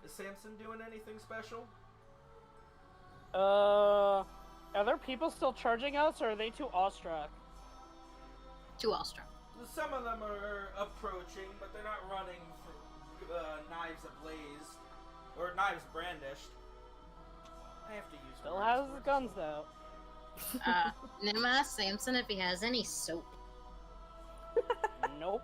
Is Samson doing anything special? Are there people still charging us, or are they too awestruck? Too awestruck. Some of them are approaching, but they're not running for knives ablaze. Or knives brandished. I have to use Still has the guns, though. Nim asked Samson if he has any soap. Nope.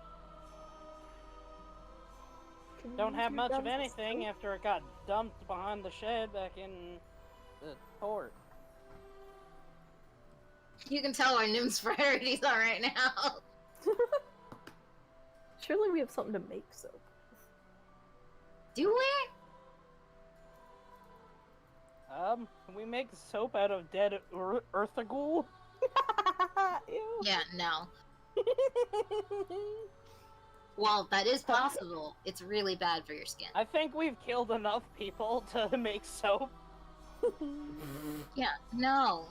Don't have much of anything after it got dumped behind the shed back in the port. You can tell where Nim's priorities are right now. Surely we have something to make soap. Do we? Can we make soap out of dead earthagul? Ew. Yeah, no. Well, that is possible. It's really bad for your skin. I think we've killed enough people to make soap. Yeah, no.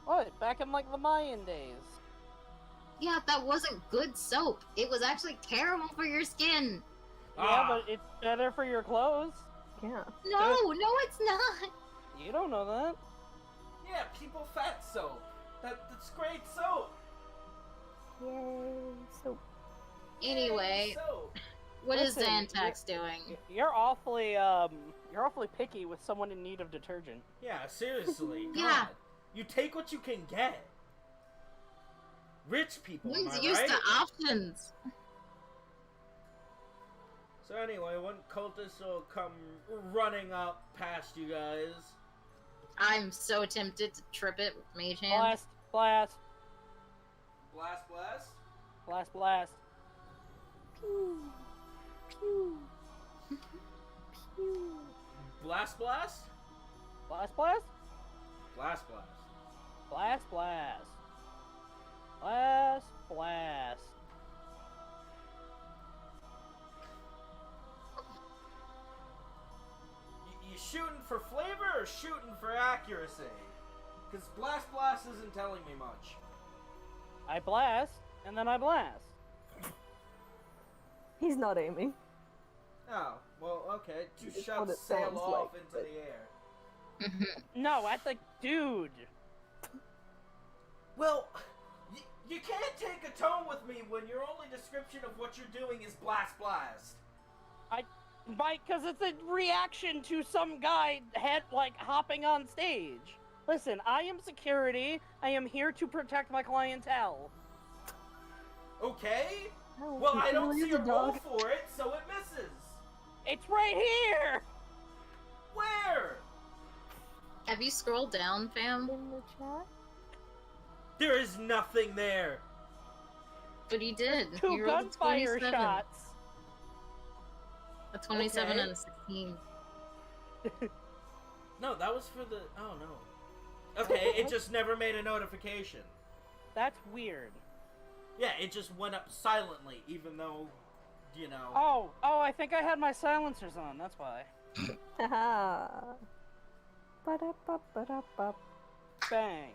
What? Back in, like, the Mayan days. Yeah, that wasn't good soap. It was actually terrible for your skin. Yeah, but it's better for your clothes. Yeah. No, no, it's not. You don't know that. Yeah, people fat soap. That's great soap. Yay, soap. Anyway, Yay, soap. what is Listen, Xantax doing? You're awfully picky with someone in need of detergent. Yeah, seriously. Yeah. God. You take what you can get. Rich people, am I Nim's used right? to options. So anyway, one cultist will come running up past you guys. I'm so tempted to trip it with Mage Hand. Blast, blast, Blast, blast. blast, blast. Pew. Pew. Pew. Blast, blast. Blast, blast. Blast, blast. Blast, blast. Blast, blast. You shooting for flavor or shooting for accuracy? Because blast, blast isn't telling me much. I blast, and then I blast. He's not aiming. Oh, well, okay. Two It's what shots it sail sounds off like, into but- the air. No, at the dude. Well, you can't take a tone with me when your only description of what you're doing is blast, blast. Mike, because it's a reaction to some guy hopping on stage. Listen, I am security. I am here to protect my clientele. Okay? Oh, Well, I he don't really see is a roll for it, so it misses. It's right here. Where? Have you scrolled down, fam? In the chat? There is nothing there. But he did. Two He rolled a gunfire 27. shots. A 27 Okay. and a 16. No, that was for the... Oh, no. Okay, it just never made a notification. That's weird. Yeah, it just went up silently, even though, you know... Oh, I think I had my silencers on. That's why. Haha. Ba-da-ba-ba-da-ba. Bang.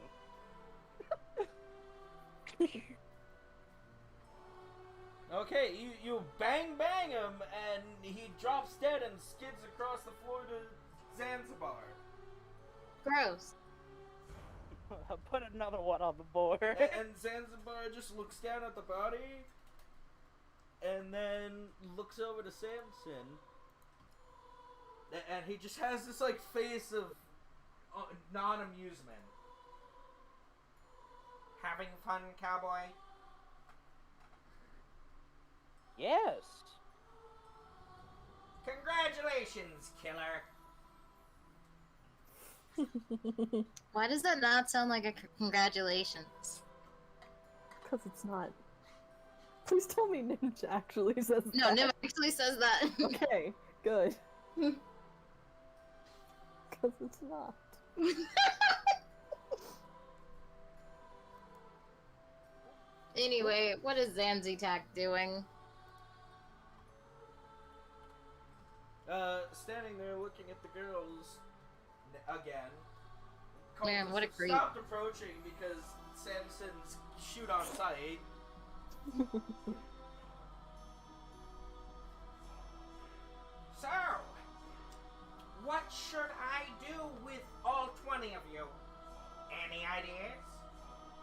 Okay, you bang him, and he drops dead and skids across the floor to Zanzibar. Gross. Put another one on the board. And Zanzibar just looks down at the body, and then looks over to Samson, and he just has this, like, face of non-amusement. Having fun, cowboy? Yes. Congratulations, killer! Why does that not sound like a congratulations? Because it's not. Please tell me Ninja actually says that. No, Nim actually says that. Okay, good. Because it's not. Anyway, what is Zanzibar doing? Standing there looking at the girls again. Man, what a creep. Stopped approaching because Samson's shoot on sight. So, Any ideas?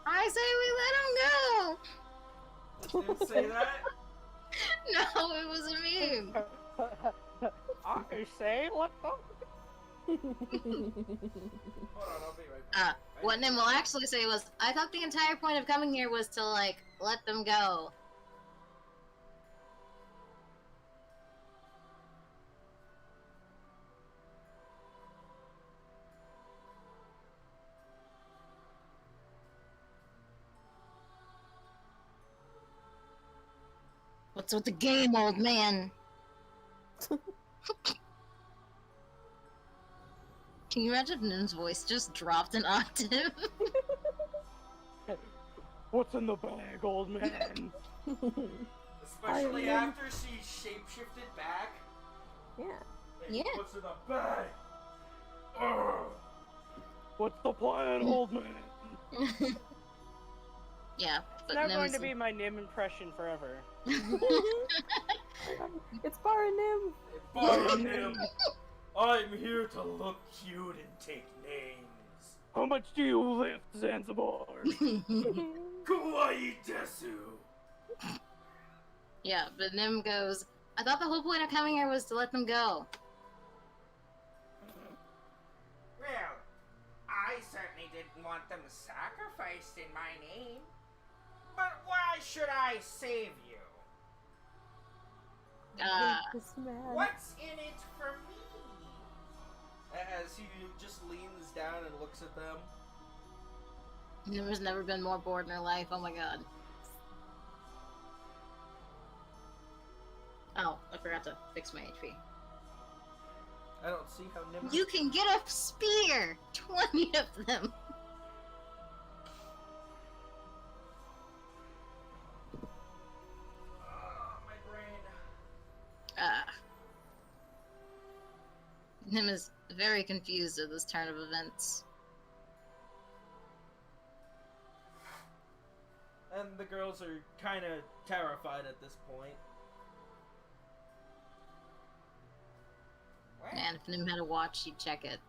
I say we let him go. Didn't say that? No, it was a meme. I say, let go. Hold on, I'll be right back. What Nim will actually say was, I thought the entire point of coming here was to, like, let them go. What's with the game, old man? Can you imagine if Nim's voice just dropped an octave? What's in the bag, old man? Especially after she shapeshifted back. Yeah. Hey, Yeah. what's in the bag? Ugh. What's the plan, old man? Yeah, but It's not Nim's... going to be my Nim impression forever. It's Nim. Barnum, I'm here to look cute and take names. How much do you lift, Zanzibar? Kawaii desu. Yeah, but Nim goes, I thought the whole point of coming here was to let them go. Well, I certainly didn't want them sacrificed in my name. But why should I save you? This man. What's in it for me? As he just leans down and looks at them. Nim has never been more bored in her life, oh my god. Oh, I forgot to fix my HP. I don't see how Nim. You can get a spear! 20 of them! My brain. Nim is very confused at this turn of events. And the girls are kind of terrified at this point. And if Nim had a watch, she'd check it.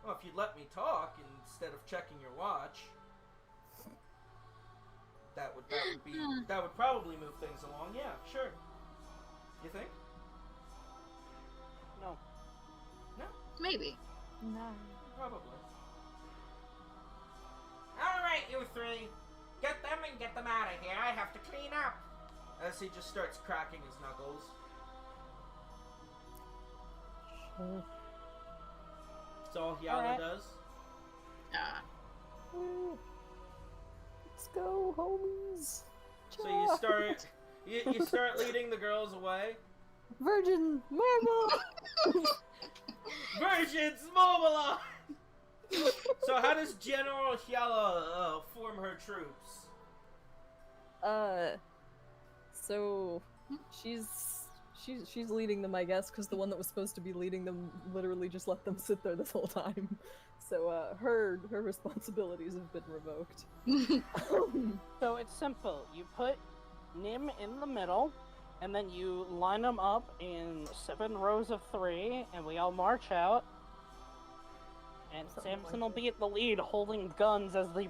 Well, if you'd let me talk instead of checking your watch, that would probably move things along. Yeah, sure. You think? No. No, Maybe. No. probably. All right, you three, get them and get them out of here. I have to clean up. As he just starts cracking his knuckles. That's all Hyala Alright. does. Let's go, homies. So you start leading the girls away. Virgin Marble. Virgins mobilize! So how does General Hyala form her troops? So she's leading them, I guess, because the one that was supposed to be leading them literally just let them sit there this whole time. So her responsibilities have been revoked. So it's simple. You put Nim in the middle, and then you line them up in 7 rows of 3, and we all march out. And Something Samson like will be at the lead, holding guns as they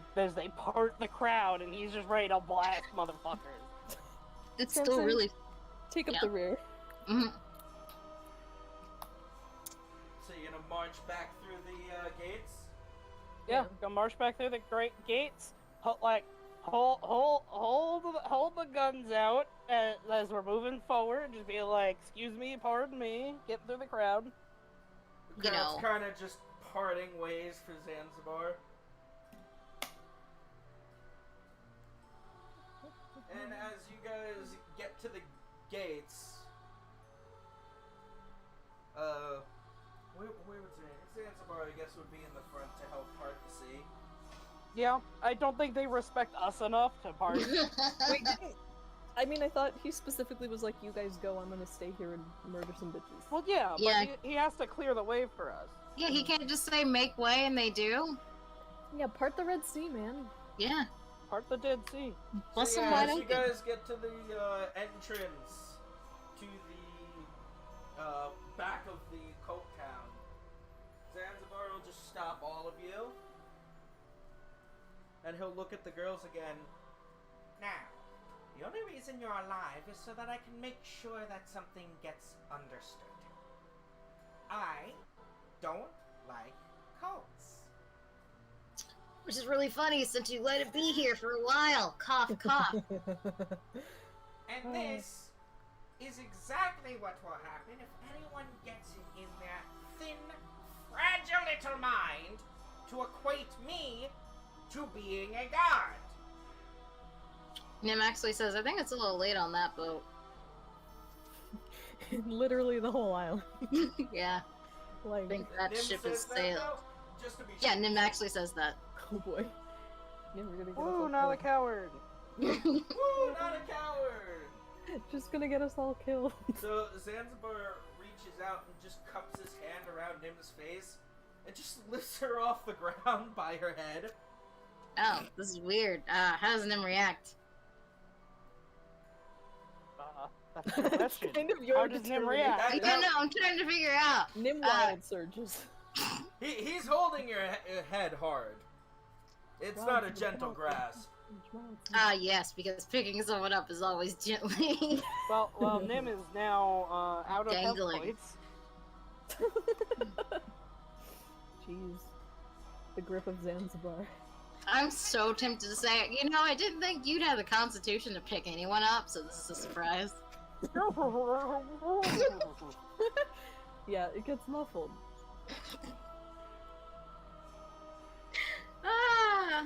part the crowd, and he's just ready to blast motherfuckers. It's Samson, still really... take up Yeah. the rear. Mhm. So you're gonna march back through the gates? Yeah, go march back through the great gates. Hold the guns out as we're moving forward. Just be like, excuse me, pardon me, get through the crowd. You Crowd's know. kind of just parting ways for Zanzibar. And as you guys get to the gates, where would Zanzibar, I guess, would be in the front to help part the sea. Yeah, I don't think they respect us enough to pardon. Wait, I mean, I thought he specifically was like, you guys go, I'm gonna stay here and murder some bitches. Well, yeah, Yeah. but he has to clear the way for us. Yeah, he can't just say make way and they do. Yeah, part the Red Sea, man. Yeah. Part the Dead Sea. Bust So them yeah, wide as you open. guys get to the entrance to the back of the Coke Town, Zanzibar will just stop all of you And he'll look at the girls again. Now, the only reason you're alive is so that I can make sure that something gets understood. I don't like cults. Which is really funny since you let it be here for a while. Cough, cough. And this is exactly what will happen if anyone gets it in their thin, fragile little mind to equate me to being a god. Nim actually says, I think it's a little late on that boat. Literally the whole island. Yeah, I Like, think that Nim ship says has that, sailed. though, just to be Yeah, sure. Nim actually says that. oh boy. Never gonna get us Ooh, all not a killed. coward. Woo, not a coward! Just gonna get us all killed. So Zanzibar reaches out and just cups his hand around Nim's face and just lifts her off the ground by her head. Oh, this is weird. How does Nim react? That's the question. Kind of your How does Nim react? I don't know, I'm trying to figure out. Nim wild surges. He's holding your head hard. It's not a gentle grasp. Yes, because picking someone up is always gently. Well, Nim is now out of health Dangling. points. Jeez. The grip of Zanzibar. I'm so tempted to say, you know, I didn't think you'd have the constitution to pick anyone up, so this is a surprise. Yeah, it gets muffled. Ah!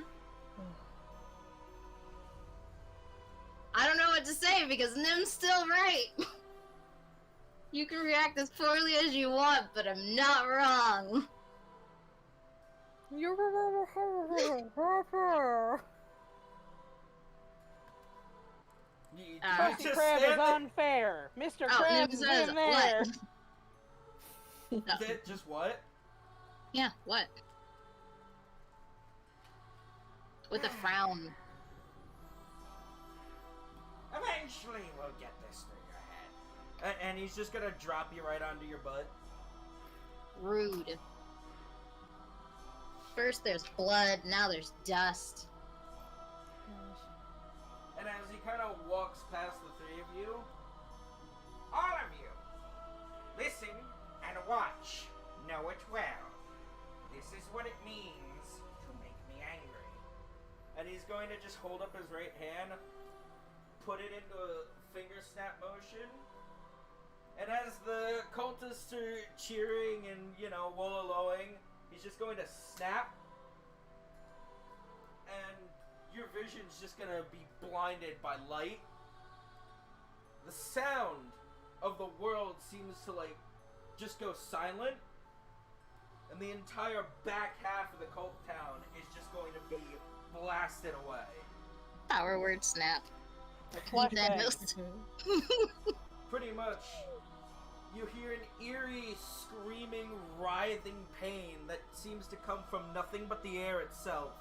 I don't know what to say because Nim's still right. You can react as poorly as you want, but I'm not wrong. You Krusty just Krab is stand there- unfair. Mr. Oh, Nim Krabs is says in there. what? Just what? Yeah, what? With a frown. Eventually we'll get this through your head. And he's just gonna drop you right onto your butt. Rude. First there's blood, now there's dust. And as he kind of walks past the three of you, all of you, listen and watch. Know it well. This is what it means to make me angry. And he's going to just hold up his right hand, put it into a finger snap motion, and as the cultists are cheering and, you know, wololowing, he's just going to snap, and your vision's just gonna be blinded by light. The sound of the world seems to, like, just go silent, and the entire back half of the cult town is just going to be blasted away. Power word snap. Flashbang. Pretty much, you hear an eerie, screaming, writhing pain that seems to come from nothing but the air itself.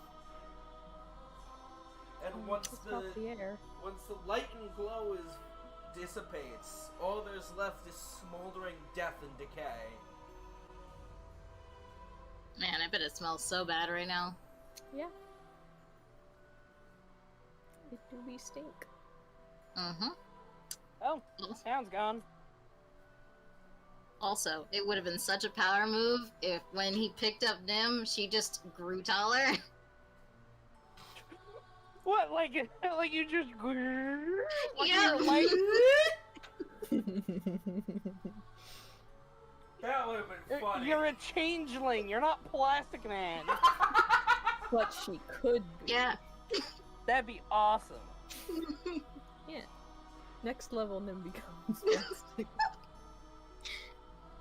And once the air. once the light and glow dissipates, all there's left is smoldering death and decay. Man, I bet it smells so bad right now. Yeah. It do be stink. Mm-hmm. Oh, sound's gone. Also, it would have been such a power move if when he picked up Nim, she just grew taller. What? Like you just like Yeah. you're like That would have been funny. you're a changeling. You're not Plastic Man. But she could be. Yeah. That'd be awesome. Yeah. Next level Nim becomes plastic.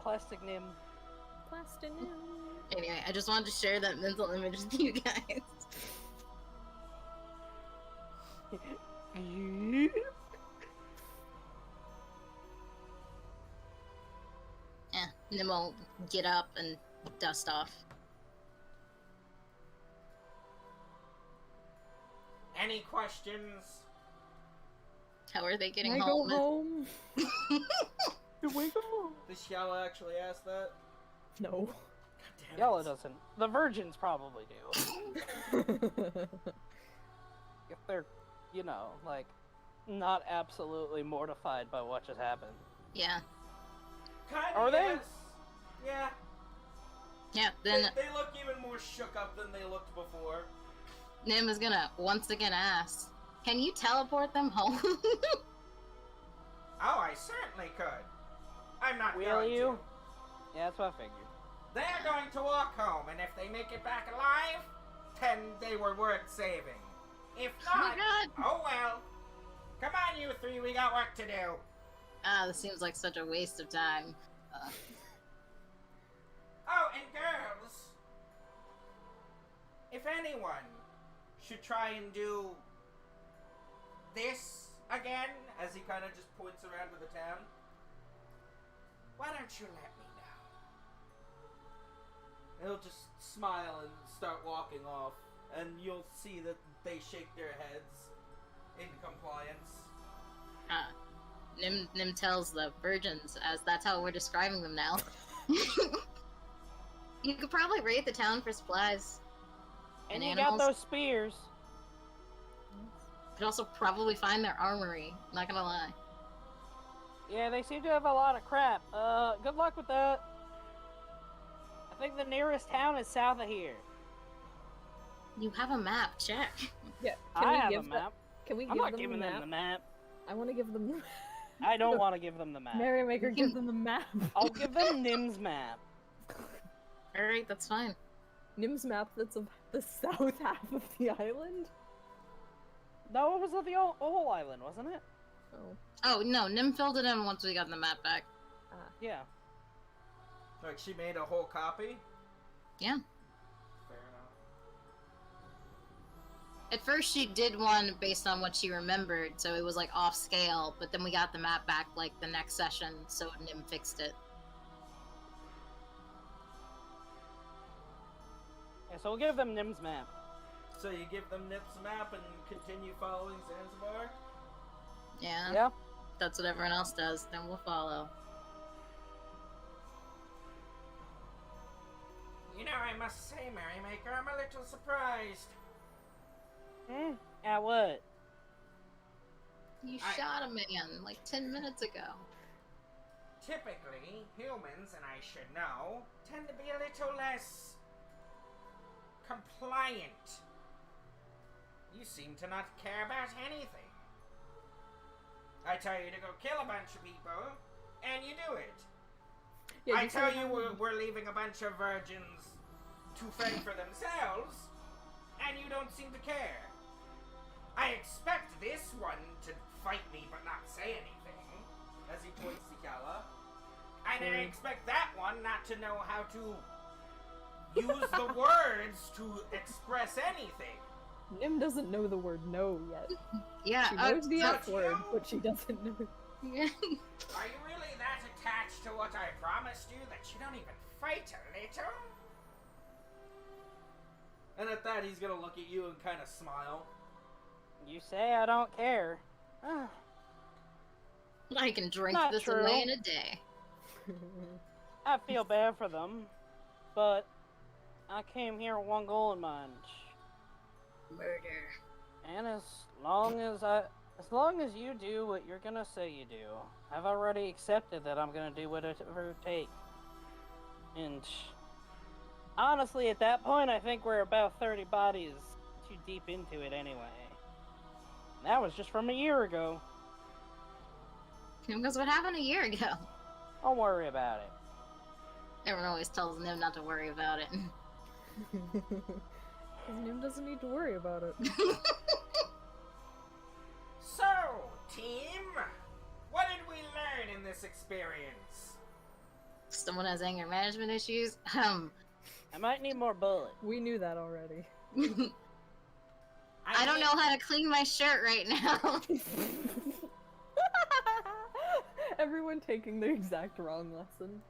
Plastic Nim. Plastic Nim. Anyway, I just wanted to share that mental image with you guys. Yeah, Nim will get up and dust off. Any questions? How are they getting Can I home? go home? Wake up. Did Shala actually ask that? No. God damn Yella it. doesn't. The virgins probably do. If they're, you know, like, not absolutely mortified by what just happened. Yeah. Kinda, Are they? yes. Yeah. Yeah, They, then they look even more shook up than they looked before. Nim is gonna once again ask, can you teleport them home? Oh, I certainly could. I'm not Will going you? to. Yeah, that's what I figured. They're going to walk home, and if they make it back alive, then they were worth saving. If Oh my not, god! oh well. Come on, you three, we got work to do. This seems like such a waste of time. Oh, and girls, if anyone should try and do this again, as he kind of just points around to the town, why don't you let me know? He'll just smile and start walking off, and you'll see that they shake their heads in compliance. Nim tells the virgins, as that's how we're describing them now. You could probably raid the town for supplies. And And you got animals. those spears. Could also probably find their armory, not gonna lie. Yeah, they seem to have a lot of crap. Good luck with that. I think the nearest town is south of here. You have a map, check. Yeah. I have a map. Can we I'm give not them giving the them map? the map. I want to give them the I don't want to give them the map. Merrymaker, You give can- them the map. I'll give them Nim's map. Alright, that's fine. Nim's map that's of the south half of the island? No, it was of the whole island, wasn't it? Oh. Oh, no, Nim filled it in once we got the map back. Yeah. Like, she made a whole copy? Yeah. Fair enough. At first she did one based on what she remembered, so it was like off scale, but then we got the map back like the next session, so Nim fixed it. Yeah, so we'll give them Nim's map. So you give them Nip's map and continue following Zanzibar? Yeah. Yeah. That's what everyone else does, then we'll follow. You know, I must say, Merrymaker, I'm a little surprised. At what? You I- shot a man like 10 minutes ago. Typically, humans, and I should know, tend to be a little less compliant. You seem to not care about anything. I tell you to go kill a bunch of people, and you do it. Yeah, I tell said- you we're leaving a bunch of virgins to fend for themselves, and you don't seem to care. I expect this one to fight me but not say anything, as he points to Kala. And I expect that one not to know how to use the words to express anything. Nim doesn't know the word no yet. Yeah, She knows the so F word, you- but she doesn't know. yeah. Are you really that attached to what I promised you that you don't even fight a little? And at that, he's gonna look at you and kind of smile. You say I don't care. Ah, I can drink Not this true. away in a day. I feel bad for them, but I came here with one goal in mind. Murder. And as long as you do what you're gonna say you do, I've already accepted that I'm gonna do whatever it takes. And honestly, at that point, I think we're about 30 bodies too deep into it anyway. And that was just from a year ago. Because what happened a year ago? Don't worry about it. Everyone always tells Nim not to worry about it. Nim doesn't need to worry about it. So, team, what did we learn in this experience? Someone has anger management issues. I might need more bullets. We knew that already. I don't know how to clean my shirt right now. Everyone taking the exact wrong lesson.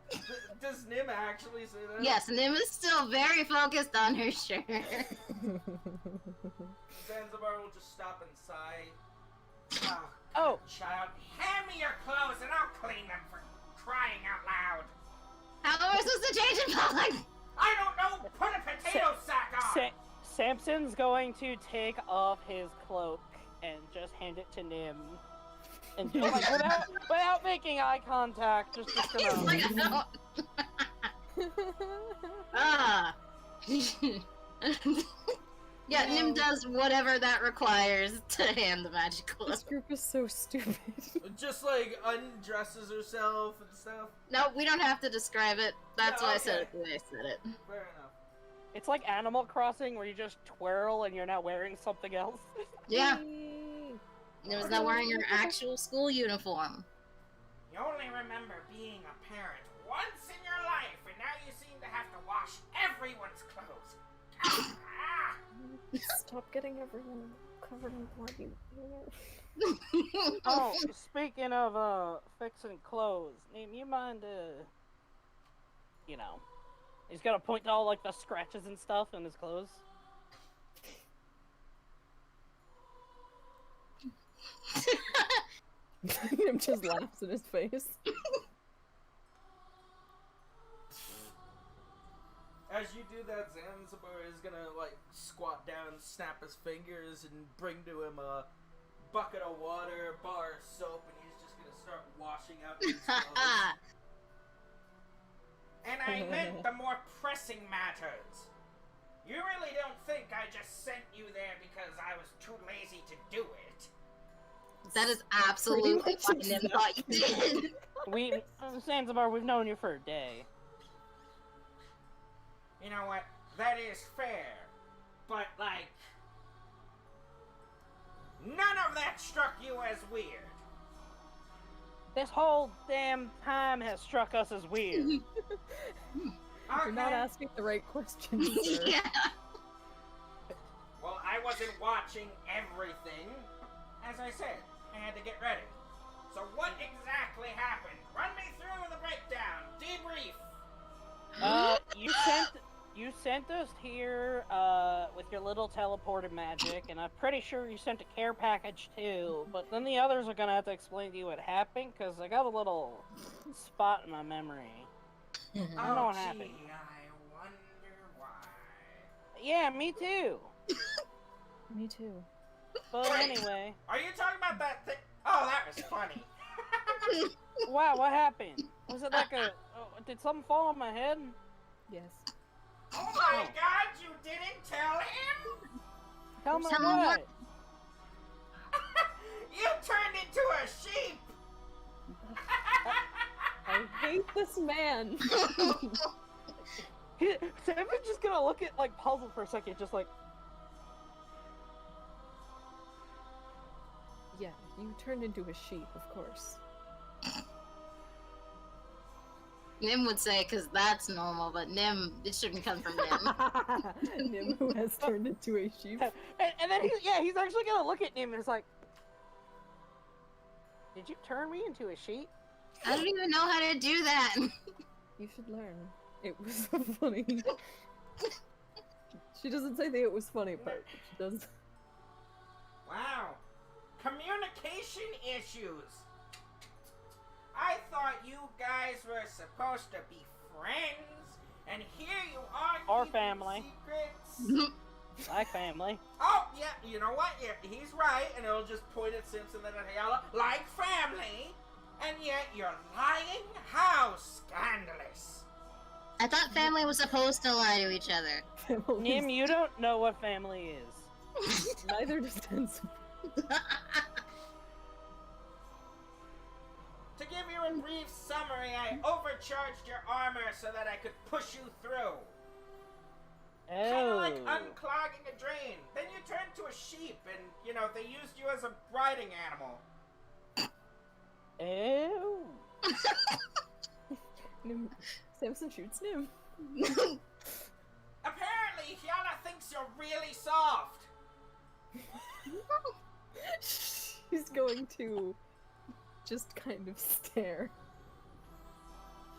Does Nim actually say that? Yes, Nim is still very focused on her shirt. Zanzibar will just stop and sigh. Oh, Child, hand me your clothes and I'll clean them for crying out loud. How am I supposed to change in public? I Samson's going to take off his cloak and just hand it to Nim. And just, like, without making eye contact, just He's gonna... like, no. Ah. Yeah, Nim does whatever that requires to hand the magical. This group is so stupid. Just like undresses herself and stuff. No, we don't have to describe it. That's Yeah, why I said okay. it the way I said it. Fair enough. It's like Animal Crossing where you just twirl and you're not wearing something else. Yeah. Nim's not wearing her actual school uniform. You only remember being a parent once in your life, and now you seem to have to wash everyone's clothes. Ah! Stop getting everyone covered in blood, you. Oh, speaking of fixing clothes, Nim, you mind you know, he's got to point to all like the scratches and stuff in his clothes. Him just laughs in his face. As you do that, Zanzibar is gonna like squat down, snap his fingers, and bring to him a bucket of water, a bar of soap, and he's just gonna start washing out these clothes. And I meant the more pressing matters. You really don't think I just sent you there because I was too lazy to do it? That is absolutely Pretty what much Nim thought you did. Zanzibar, we've known you for a day. You know what? That is fair. But, like, none of that struck you as weird. This whole damn time has struck us as weird. You're not asking the right questions, sir. Yeah. Well, I wasn't watching everything. As I said, I had to get ready. So what exactly happened? Run me through the breakdown. Debrief. You sent us here with your little teleported magic, and I'm pretty sure you sent a care package too. But then the others are gonna have to explain to you what happened, because I got a little spot in my memory. I don't know what happened. Gee, I wonder why. Yeah, me too. Me too. But anyway, Are you talking about that thing? Oh, that was funny. wow, what happened? Was it like did something fall on my head? Yes. Oh my God! You didn't tell him? Tell me Tell me what? what? You turned into a sheep. I hate this man. Sam's just gonna look at like puzzled for a second, just like. Yeah, you turned into a sheep, of course. Nim would say, because that's normal, but Nim, it shouldn't come from Nim. Nim, who has turned into a sheep. And then he's actually gonna look at him and it's like, did you turn me into a sheep? I don't even know how to do that. You should learn. It was funny. She doesn't say the it was funny part, but she does. Wow. Communication issues. I thought you guys were supposed to be friends, and here you are Or keeping family. secrets. Like family. Oh, yeah, you know what? Yeah, he's right, and it'll just point at Simpson and at Hayala, like family, and yet you're lying? How scandalous. I thought family was supposed to lie to each other. Nim, you don't know what family is. Neither does Denson. To give you a brief summary, I overcharged your armor so that I could push you through. Kind of like unclogging a drain. Then you turned to a sheep and, you know, they used you as a riding animal. Ew. Nim. Samson shoots Nim. Apparently, Hyana thinks you're really soft. She's going to just kind of stare.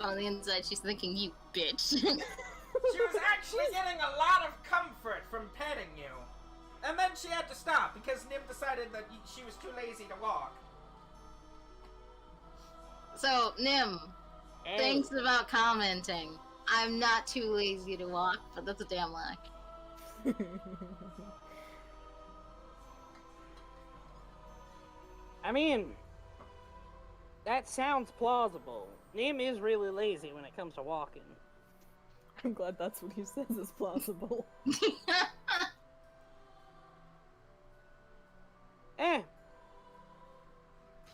On the inside, she's thinking, you bitch. She was actually getting a lot of comfort from petting you. And then she had to stop because Nim decided that she was too lazy to walk. So, Nim, Hey. thanks about commenting. I'm not too lazy to walk, but that's a damn lie. I mean, that sounds plausible. Nim is really lazy when it comes to walking. I'm glad that's what he says is plausible.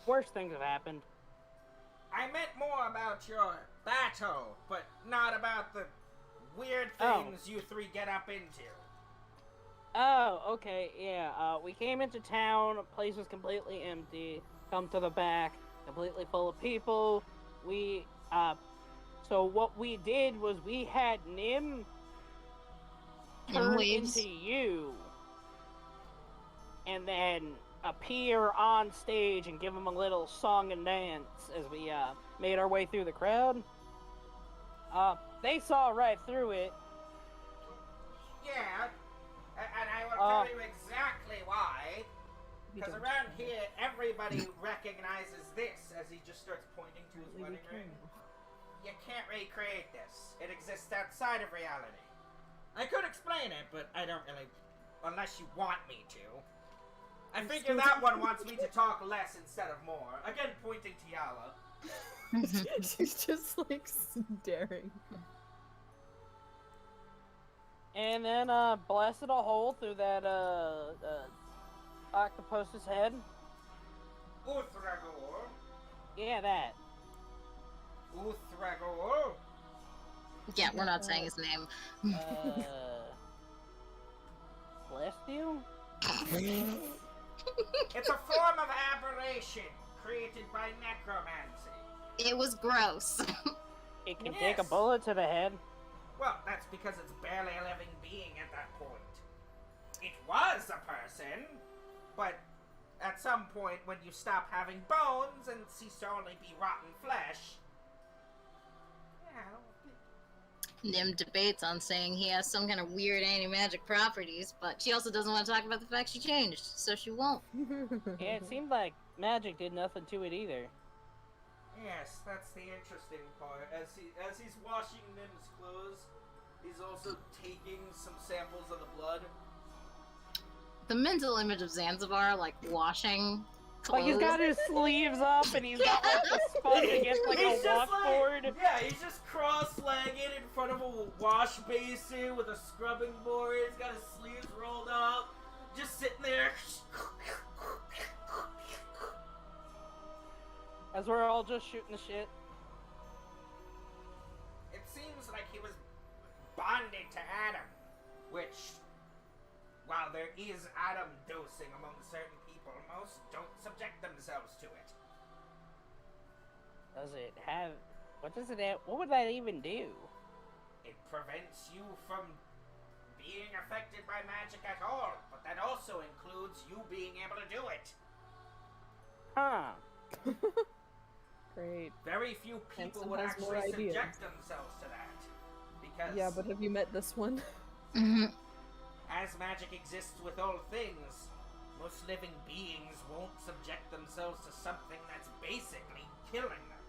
Worse things have happened. I meant more about your battle, but not about the weird things you three get up into. Oh, okay, yeah. We came into town, place was completely empty. Come to the back, completely full of people. So what we did was we had Nim turn waves. into you. And then appear on stage and give him a little song and dance as we made our way through the crowd. They saw right through it. Yeah, and I will tell you exactly why. Because around here, everybody recognizes this as he just starts pointing to his wedding ring. You can't recreate this. It exists outside of reality. I could explain it, but I don't really, unless you want me to. I figure that one wants me to talk less instead of more. Again, pointing to Yala. She's just like staring. And then blasted a hole through that octopus's head. Uthragor. Yeah, that. Uthragor. Yeah, we're not saying his name. Blessed you? It's a form of aberration created by necromancy. It was gross. It can take a bullet to the head. Well, that's because it's barely a living being at that point. It was a person, but at some point when you stop having bones and cease to only be rotten flesh... Nim debates on saying he has some kind of weird anti-magic properties, but she also doesn't want to talk about the fact she changed, so she won't. Yeah, it seemed like magic did nothing to it either. Yes, that's the interesting part. As he's washing Nim's clothes, he's also taking some samples of the blood. The mental image of Zanzibar, like, washing clothes. Like, he's got his sleeves up, and he's got, like, the sponge against, like, He's a just washboard. like, yeah, he's just cross-legged in front of a wash basin with a scrubbing board. He's got his sleeves rolled up, just sitting there. As we're all just shooting the shit. It seems like he was bonded to Adam, which, while there is Adam dosing among certain people, most don't subject themselves to it. Does it have... What does it have... What would that even do? It prevents you from being affected by magic at all, but that also includes you being able to do it. Huh. Great. Very few people Hanson would has more actually ideas. subject themselves to that. Because Yeah, but have you met this one? as magic exists with all things, most living beings won't subject themselves to something that's basically killing them.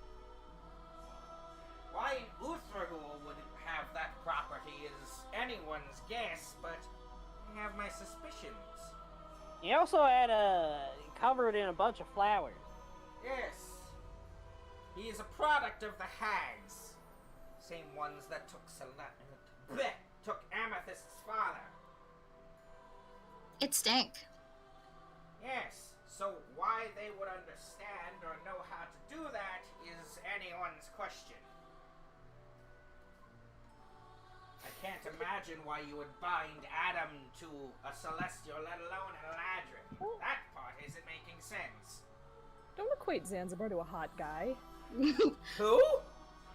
Why Uthragul would have that property is anyone's guess, but I have my suspicions. He also had covered in a bunch of flowers. Yes. He is a product of the hags. Same ones that took took Amethyst's father. It stank. Yes. So why they would understand or know how to do that is anyone's question. I can't imagine why you would bind Adam to a Celestial, let alone an Eladrin. That part isn't making sense. Don't equate Zanzibar to a hot guy. Who?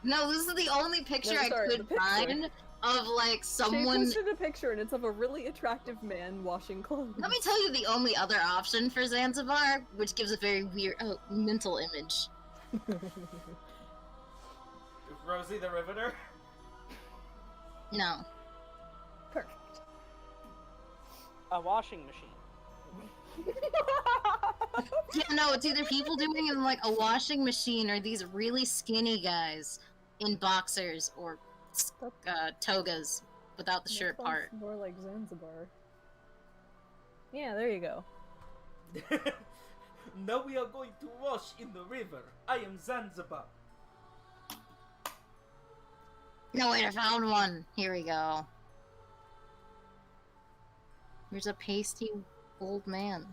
No, this is the only picture No, sorry, I could the picture. find of, like, someone... She posted a picture and it's of a really attractive man washing clothes. Let me tell you the only other option for Zanzibar, which gives a very weird mental image. Rosie the Riveter? No. Perfect. A washing machine. Yeah, no, it's either people doing it in, like, a washing machine or these really skinny guys in boxers or togas. without the That shirt sounds part. more like Zanzibar. Yeah, there you go. Now we are going to wash in the river. I am Zanzibar. No, wait, I found one. Here we go. There's a pasty old man.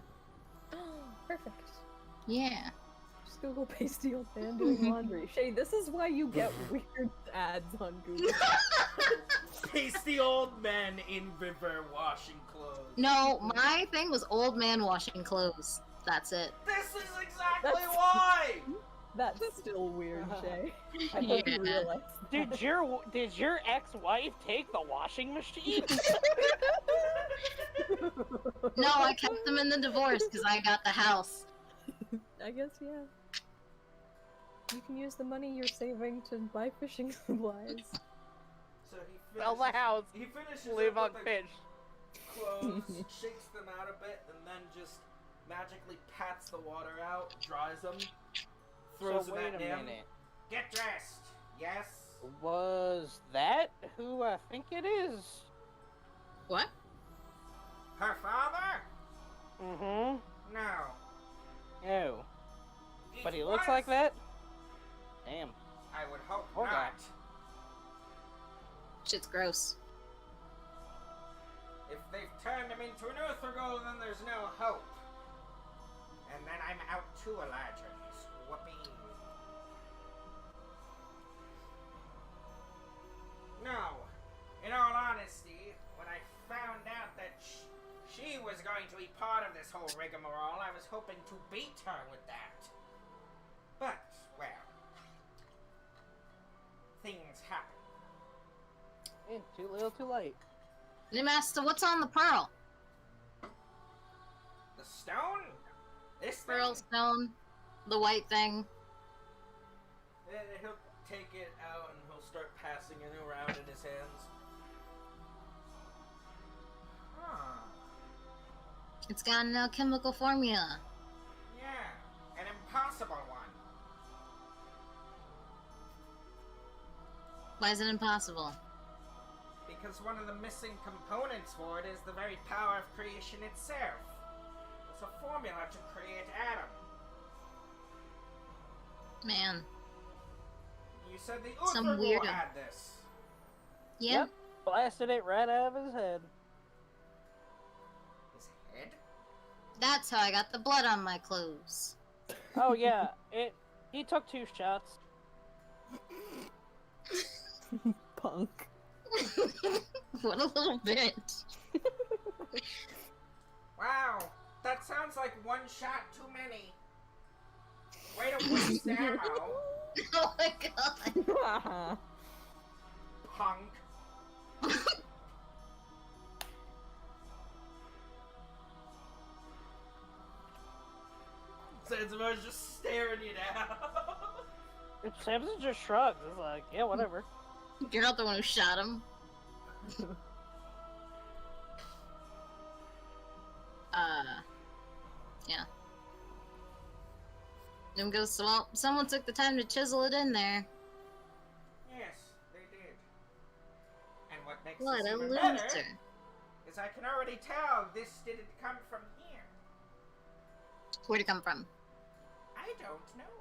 Perfect. Yeah. Just Google pasty old man doing laundry. Shay, this is why you get weird ads on Google. Pasty old man in river washing clothes. No, my thing was old man washing clothes. That's it. This is exactly That's- why! That's still weird, Shay. I Yeah. hope you realize. Did your ex-wife take the washing machine? No, I kept them in the divorce because I got the house. I guess, yeah. You can use the money you're saving to buy fishing supplies. So he Sell the finishes, house. he finishes Live on up with the fish. clothes, shakes them out a bit, and then just magically pats the water out, dries them, throws So them wait at a him. minute. Get dressed. Yes? Was that who I think it is? What? Her father? Mm-hmm. No. Oh. It But he looks was- like that? Damn. I would hope Hold on. not. Shit's gross. If they've turned him into an Uthrago, then there's no hope. And then I'm out to Elijah's. Whoopee. No. In all honesty, when I found out that she was going to be part of this whole rigmarole, I was hoping to beat her with that. But, well, things happen. Too little, too late. Master, what's on the pearl? The stone? This Pearl thing? stone, the white thing. And he'll take it out and he'll start passing it around in his hands. Huh. It's got an alchemical formula. Yeah, an impossible one. Why is it impossible? Because one of the missing components for it is the very power of creation itself. It's a formula to create Adam. Man. You said the Some Uthrago weirdo. had this. Yeah. Yep. Blasted it right out of his head. His head? That's how I got the blood on my clothes. Oh yeah, he took 2 shots. Punk. What a little bitch. Wow, that sounds like one shot too many. Way to waste ammo, Oh my god. punk. Zanzibar's just staring you down. Samson just shrugs. It's like, yeah, whatever. You're not the one who shot him. Yeah. Nim goes, well, someone took the time to chisel it in there. Yes, they did. And what makes What this a even loser. better is I can already tell this didn't come from here. Where'd it come from? I don't know.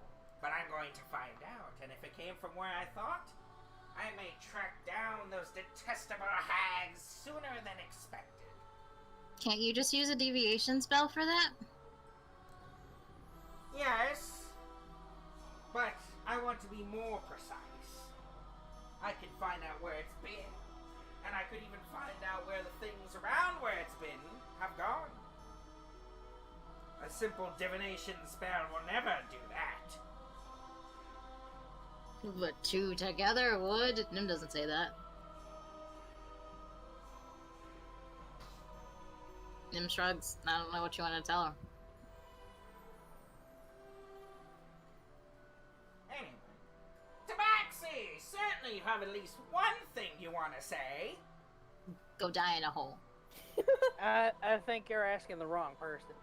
But I'm going to find out, and if it came from where I thought, I may track down those detestable hags sooner than expected. Can't you just use a deviation spell for that? Yes, but I want to be more precise. I can find out where it's been, and I could even find out where the things around where it's been have gone. A simple divination spell will never do that. But 2 together would. Nim doesn't say that. Nim shrugs. I don't know what you want to tell her. Anyway, Tabaxi, certainly you have at least one thing you want to say. Go die in a hole. I think you're asking the wrong person.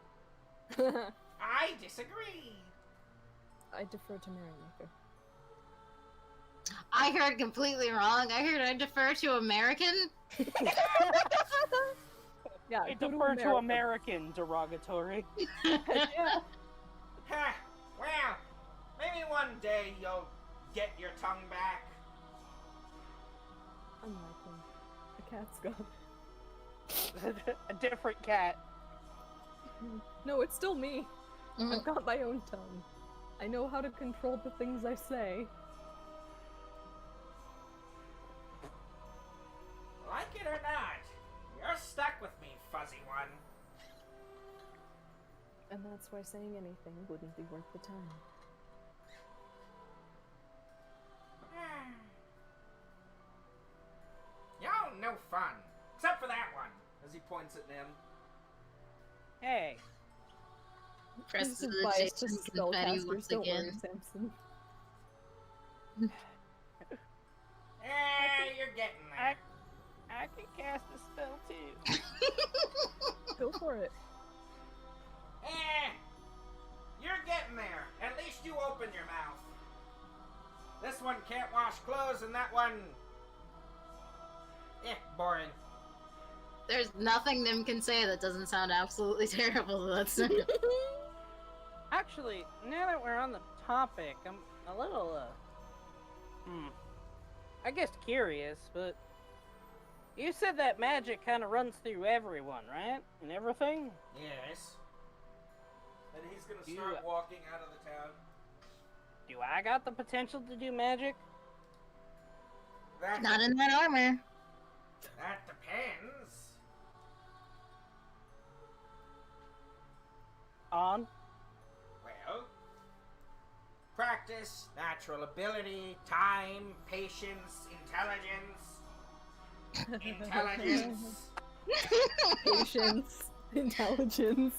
I disagree. I defer to Merrymaker. I heard completely wrong. I heard I defer to American. Yeah, It go deferred to America. American derogatory. Yeah. Huh. Well, maybe one day you'll get your tongue back. Unlike him. The cat's gone. A different cat. No, it's still me. Mhm. I've got my own tongue. I know how to control the things I say. Like it or not, you're stuck with me, fuzzy one. And that's why saying anything wouldn't be worth the time. Y'all no fun. Except for that one. As he points at Nim. Hey, Press This the is biased to Jason confetti spellcasters, once don't worry, again. Samson. You're getting there. I can cast a spell too. Go for it. You're getting there. At least you open your mouth. This one can't wash clothes, and that one... boring. There's nothing Nim can say that doesn't sound absolutely terrible. That's Actually, now that we're on the topic, I'm a little, I guess curious, but you said that magic kind of runs through everyone, right? And everything? Yes. And he's gonna You- start walking out of the town. Do I got the potential to do magic? That, not in that armor. that depends. On? Well, practice, natural ability, time, patience, intelligence. Patience, intelligence.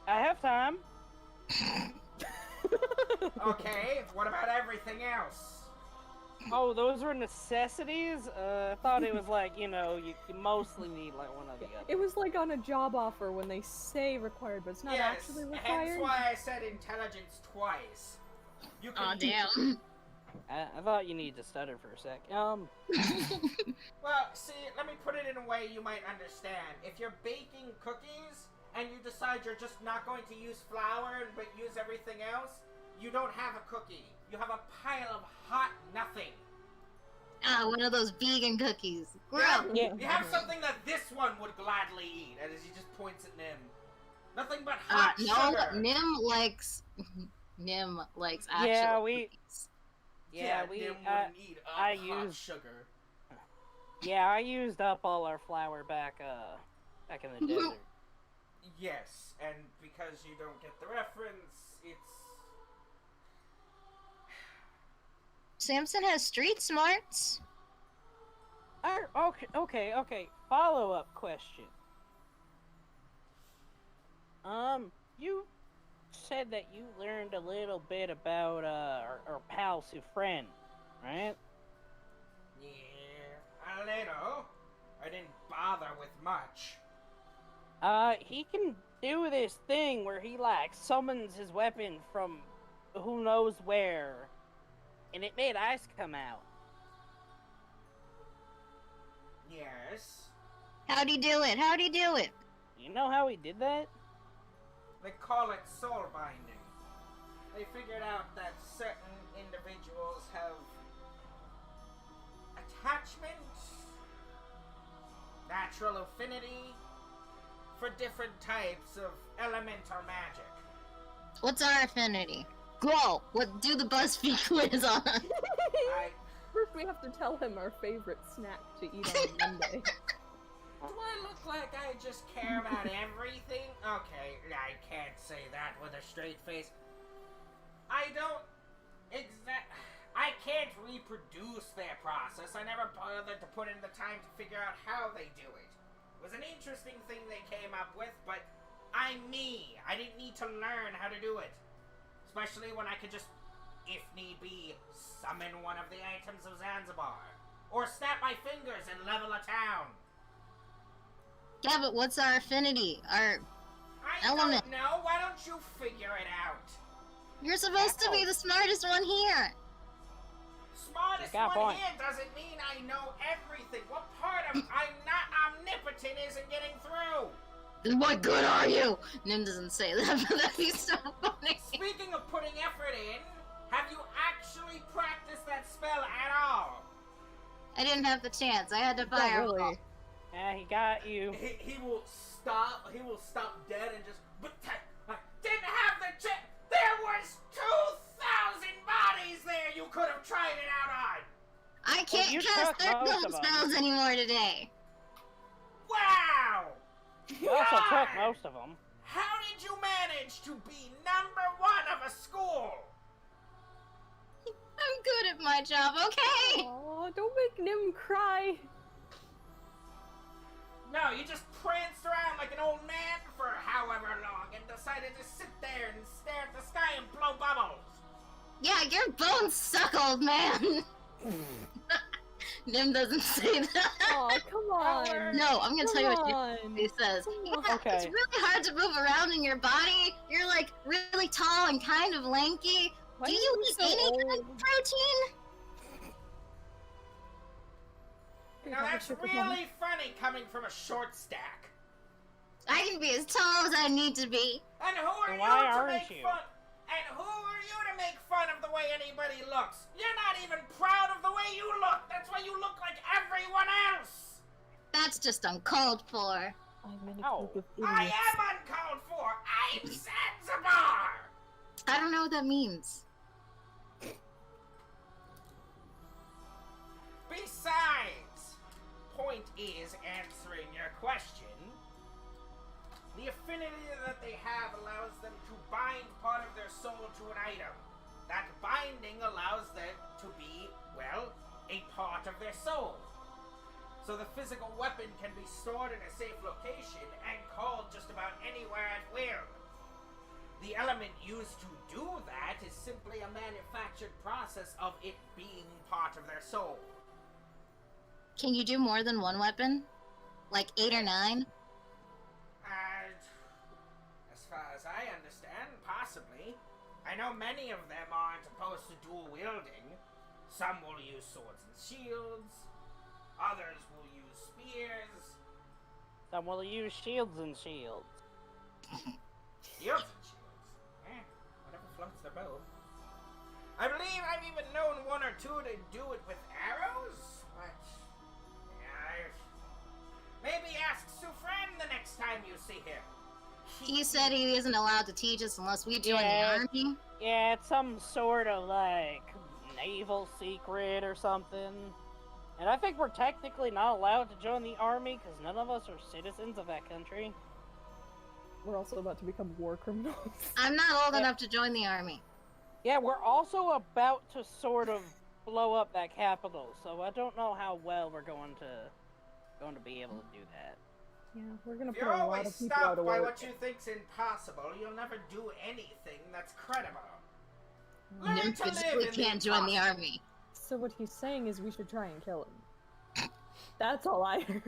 I have time. Okay, what about everything else? Oh, those are necessities? I thought it was like, you mostly need like one or the other. It was like on a job offer when they say required, but it's not Yes, actually hence required. why I said intelligence twice. You can Aw, damn. I thought you needed to stutter for a sec. Well, see, let me put it in a way you might understand. If you're baking cookies and you decide you're just not going to use flour but use everything else, you don't have a cookie. You have a pile of hot nothing. Ah, one of those vegan cookies. Gross. Yeah. You have something that this one would gladly eat, and as he just points at Nim. Nothing but Uh, hot no, sugar. Nim likes actual Yeah, cookies. Nim wouldn't eat up I hot used- sugar. Yeah, I used up all our flour back in the desert. Yes, and because you don't get the reference, it's... Samson has street smarts. Okay. Follow-up question. You said that you learned a little bit about our pal Sufren, right? Yeah, a little. I didn't bother with much. He can do this thing where he like summons his weapon from who knows where, and it made ice come out. Yes. How'd he do it? How'd he do it? You know how he did that? They call it soul binding. They figured out that certain individuals have attachment, natural affinity for different types of elemental magic. What's our affinity? Go! Do the BuzzFeed quiz on. I First, we have to tell him our favorite snack to eat on Monday. Do I look like I just care about everything? Okay, I can't say that with a straight face. I can't reproduce their process. I never bothered to put in the time to figure out how they do it. It was an interesting thing they came up with, but I'm me. I didn't need to learn how to do it. Especially when I could just, if need be, summon one of the items of Zanzibar. Or snap my fingers and level a town. Yeah, but what's our affinity? I Element. don't know. Why don't you figure it out? You're supposed to be the smartest one here. smartest got a one point. here doesn't mean I know everything. What part of I'm not omnipotent isn't getting through? What good are you? Nim doesn't say that, but that'd be so funny. Speaking of putting effort in, have you actually practiced that spell at all? I didn't have the chance. I had to Not fireball. really. Yeah, he got you. He will stop. He will stop dead and just. But I didn't have the chance. There was 2,000 bodies there you could have tried it out on. I can't you cast took most third of 'em. spells anymore today. Wow! You also took God! most of them. How did you manage to be #1 of a school? I'm good at my job, okay? Oh, don't make Nim cry. No, you just pranced around like an old man for however long and decided to sit there and stare at the sky and blow bubbles. Yeah, your bones suck, old man. Nim doesn't say that. Oh, come on. No, I'm gonna tell you what on. he says. Yeah, Okay. it's really hard to move around in your body. You're like really tall and kind of lanky. Why Do are you you eat so any kind of old? protein? Now that's really funny coming from a short stack. I can be as tall as I need to be. And who are Then you why to aren't make you? fun? And who are you to make fun of the way anybody looks? You're not even proud of the way you look. That's why you look like everyone else. That's just uncalled for. I'm in a Ow. group of I idiots. am uncalled for. I'm Zanzibar. I don't know what that means. Besides, point is answering your question. The affinity that they have allows them to bind part of their soul to an item. That binding allows them to be, well, a part of their soul. So the physical weapon can be stored in a safe location and called just about anywhere at will. The element used to do that is simply a manufactured process of it being part of their soul. Can you do more than one weapon? Like 8 or 9? As far as I understand, possibly. I know many of them aren't opposed to dual wielding. Some will use swords and shields. Others will use spears. Some will use shields and shields. Shields and shields. Whatever floats their boat. I believe I've even known 1 or 2 to do it with arrows. But maybe ask Sufran the next time you see him. He said he isn't allowed to teach us unless we join Yeah. the army. Yeah, it's some sort of like naval secret or something. And I think we're technically not allowed to join the army because none of us are citizens of that country. We're also about to become war criminals. I'm not old Yeah. enough to join the army. Yeah, we're also about to sort of blow up that capital, so I don't know how well we're going to be able to do that. Yeah, we're gonna If put you're a lot always of people out stopped of by work. what you think's impossible, you'll never do anything that's credible. Learn Nim to live physically in the can't join the impossible. army. So what he's saying is we should try and kill him. That's all I heard.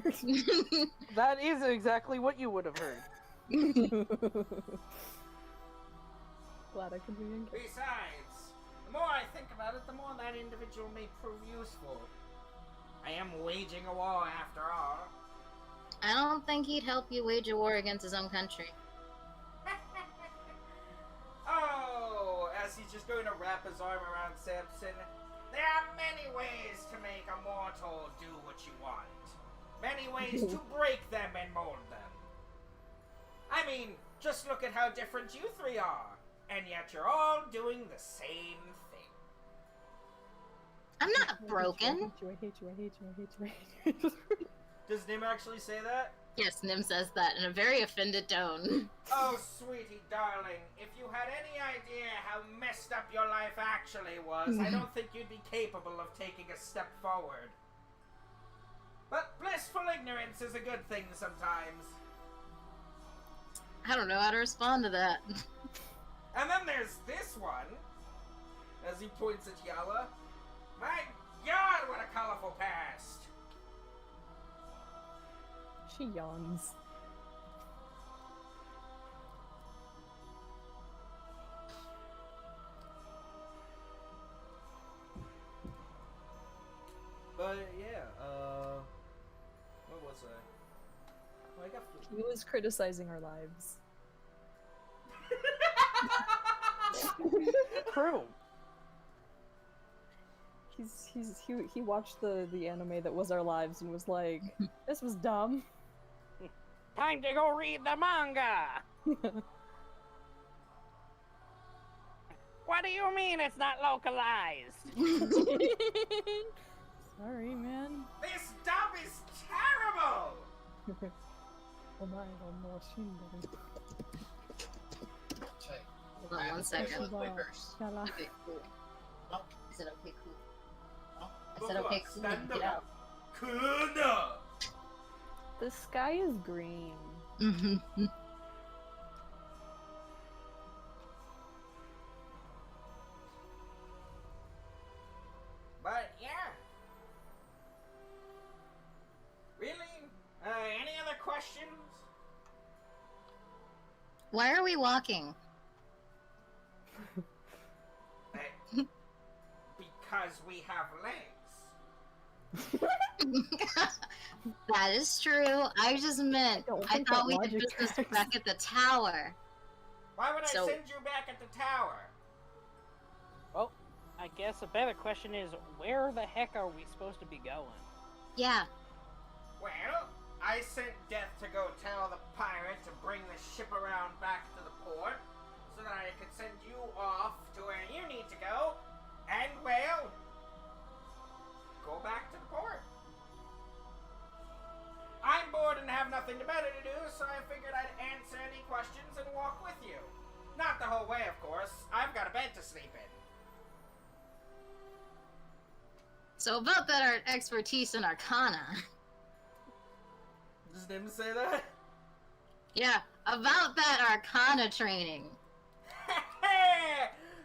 That is exactly what you would have heard. Glad I could be in. Besides, the more I think about it, the more that individual may prove useful. I am waging a war after all. I don't think he'd help you wage a war against his own country. Oh, as he's just going to wrap his arm around Samson. There are many ways to make a mortal do what you want. Many ways to break them and mold them. I mean, just look at how different you three are. And yet you're all doing the same thing. I'm not broken. I hate you, I hate you, I hate you, I hate you, I hate you. Does Nim actually say that? Yes, Nim says that in a very offended tone. Oh, sweetie darling, if you had any idea how messed up your life actually was, I don't think you'd be capable of taking a step forward. But blissful ignorance is a good thing sometimes. I don't know how to respond to that. And then there's this one, as he points at Yala. My God, what a colorful past! She yawns. He was criticizing our lives. True. He watched the anime that was our lives and was like, this was dumb. Time to go read the manga. What do you mean it's not localized? Sorry, man. This dub is terrible! Oh my, oh Hold on one second. my. Okay, cool. Oh. I said okay, cool. Oh. I said okay, cool. Stand Get up. out. Kuna! The sky is green. But yeah. Really? Any other questions? Why are we walking? Because we have legs. That is true. I just meant, Don't I think thought that we had logic business tracks. back at the tower. Why would I So- send you back at the tower? Well, I guess a better question is, where the heck are we supposed to be going? Yeah. Well, I sent Death to go tell the pirate to bring the ship around back to the port so that I could send you off to where you need to go and, well, go back to the port. I'm bored and have nothing better to do, so I figured I'd answer any questions and walk with you. Not the whole way, of course. I've got a bed to sleep in. So about that our expertise in Arcana. Does Nim say that? Yeah, about that Arcana training.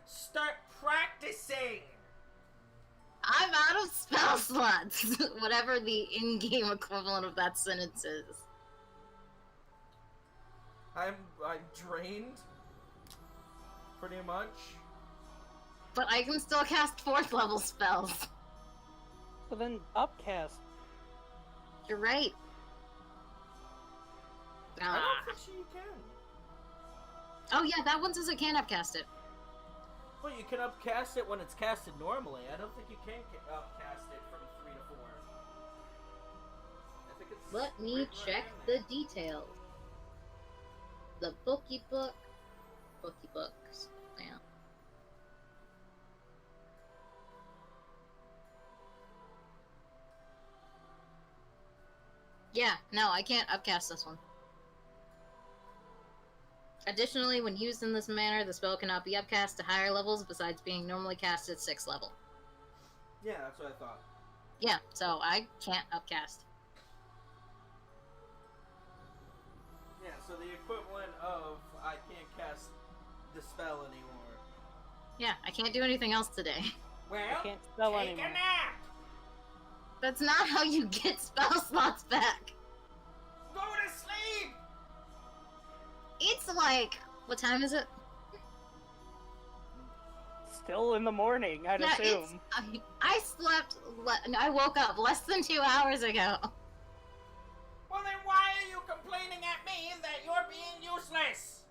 Start practicing. I'm out of spell slots. Whatever the in-game equivalent of that sentence is. I'm drained. Pretty much. But I can still cast 4th level spells. So then, upcast. You're right. I Ah. don't think you can. Oh yeah, that one says I can't upcast it. Well, you can upcast it when it's casted normally. I don't think you can upcast it from 3 to 4. I think it's. Let me written check right the in details. The bookie book. Bookie books. Yeah. Yeah, no, I can't upcast this one. Additionally, when used in this manner, the spell cannot be upcast to higher levels besides being normally cast at 6th level. there. Yeah, that's what I thought. Yeah, so I can't upcast. Yeah, so the equivalent of I can't cast the spell anymore. Yeah, I can't do anything else today. Well, I can't spell take anymore. a nap. That's not how you get spell slots back. Go to sleep. It's like, what time is it? Still in the morning, I'd Yeah, assume. I slept, I woke up less than 2 hours ago. Well, then why are you complaining at me that you're being useless?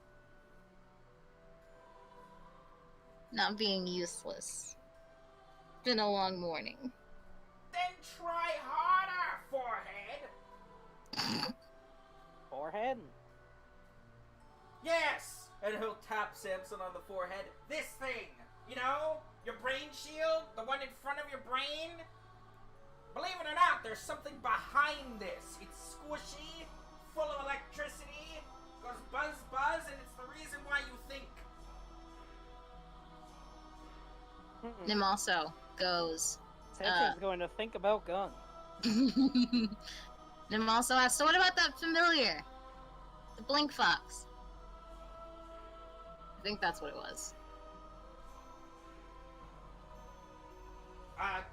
Not being useless. Been a long morning. Then try harder, forehead. Forehead? Yes. And he'll tap Samson on the forehead. This thing. You know, your brain shield, the one in front of your brain. Believe it or not, there's something behind this. It's squishy, full of electricity, goes buzz buzz, and it's the reason why you think. Nim also goes. Samson's going to think about guns. Nim also asks, so what about that familiar? The Blink Fox. I think that's what it was.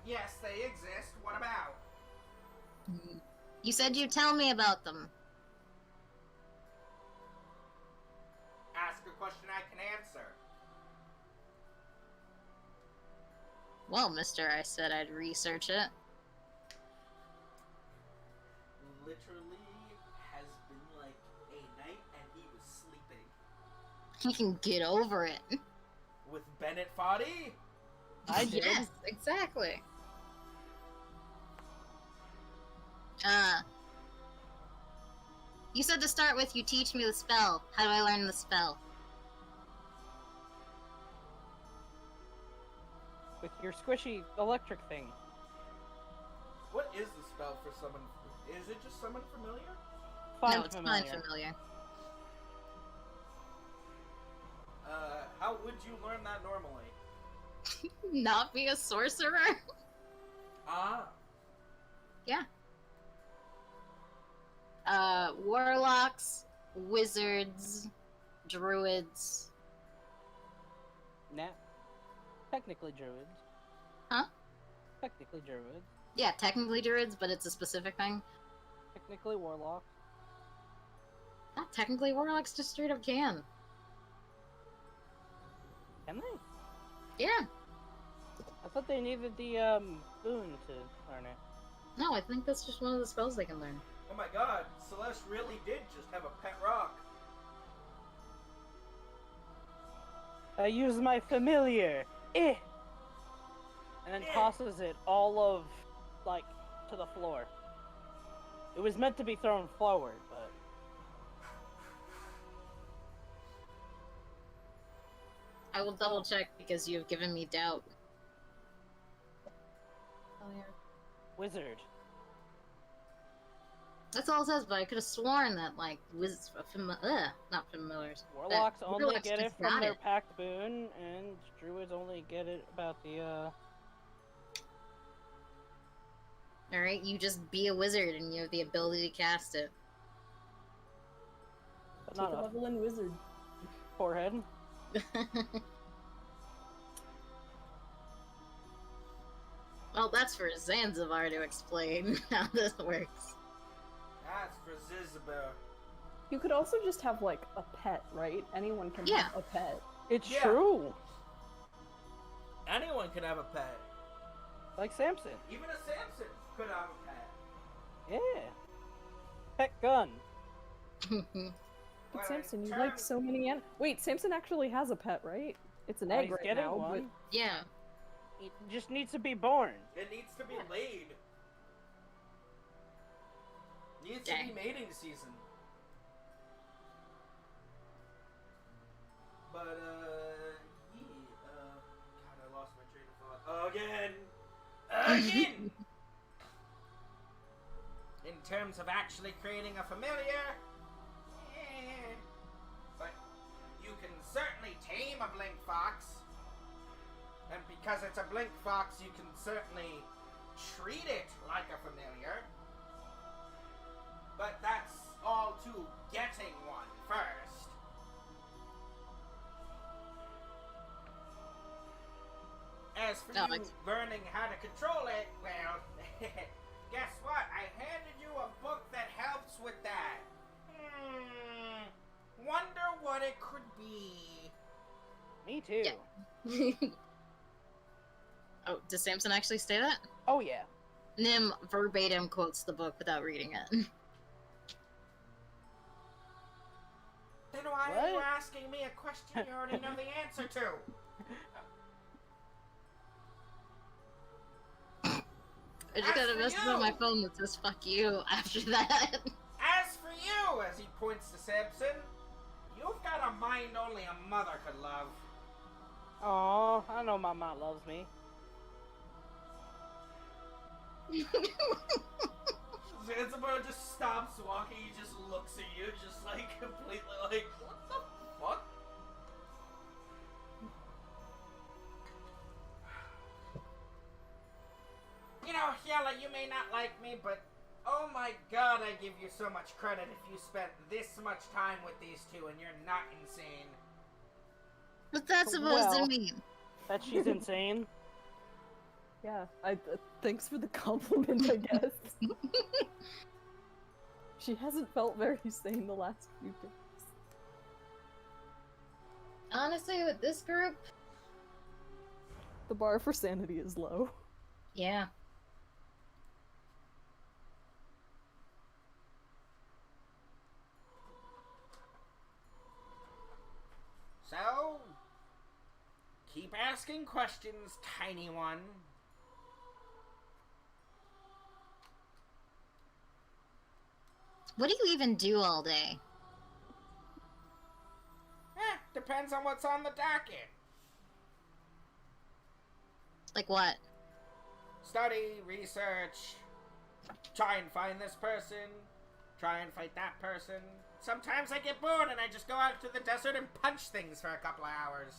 Yes, they exist. What about? You said you'd tell me about them. Ask a question I can answer. Well, mister, I said I'd research it. Literally has been like He can get over it. With Bennett Foddy? I did. Yes, exactly. You said to start with, you teach me the spell. How do I learn the spell? With your squishy electric thing. What is the spell for summon? Is it just summon familiar? Find No, it's familiar. Find Familiar. How would you learn that normally? Not be a sorcerer? Ah. Yeah. Warlocks, wizards, druids. Nah. Technically druids. Huh? Technically druids. Yeah, technically druids, but it's a specific thing. Technically warlocks. Not technically warlocks, just straight up can. Can they? Yeah. I thought they needed the boon to learn it. No, I think that's just one of the spells they can learn. Oh my god, Celeste really did just have a pet rock. I use my familiar. And then tosses it all of, like, to the floor. It was meant to be thrown forward, but... I will double check because you have given me doubt. Oh yeah. Wizard. That's all it says, but I could have sworn that, like, not familiars. Warlocks that only warlocks get it just from got their it. packed boon, and druids only get it about the, Alright, you just be a wizard and you have the ability to cast it. but Take not a a level in wizard. forehead. Well, that's for Zanzibar to explain how this works. That's for Zanzibar. You could also just have, like, a pet, right? Anyone can Yeah. have a pet. It's Yeah. true! Anyone can have a pet. Like Samson. Even a Samson could have a pet. Yeah. Pet gun. But Well, Samson, you turn- like so many Wait, Samson actually has a pet, right? It's an Oh, egg he's right getting now, one. Yeah. It just needs to be born. It needs to be laid. Needs to Dang. be mating season. But, God, I lost my train of thought. Again! Again! In terms of actually creating a familiar, but you can certainly tame a blink fox. And because it's a blink fox, you can certainly treat it like a familiar. But that's all to getting one first. As for No, you it's- learning how to control it, well, guess what? I handed you a book that helps with that. Wonder what it could be. Me too. Yeah. Oh, does Samson actually say that? Oh yeah. Nim verbatim quotes the book without reading it. Then why are you What? asking me a question you already know the answer to? I just got a As for message you. on my phone that says "fuck you" after that. As for you, as he points to Samson, you've got a mind only a mother could love. Aw, I know my mom loves me. Zanzibar just stops walking, he just looks at you, just like completely like, what the fuck? You know, Yella, you may not like me, but oh my god, I give you so much credit if you spent this much time with these two and you're not insane. What's that supposed Well. to mean? That she's insane. Yeah, thanks for the compliment, I guess. She hasn't felt very sane the last few days. Honestly, with this group, The bar for sanity is low. yeah. Keep asking questions, tiny one. What do you even do all day? Depends on what's on the docket. Like what? Study, research, try and find this person, try and fight that person. Sometimes I get bored and I just go out to the desert and punch things for a couple of hours.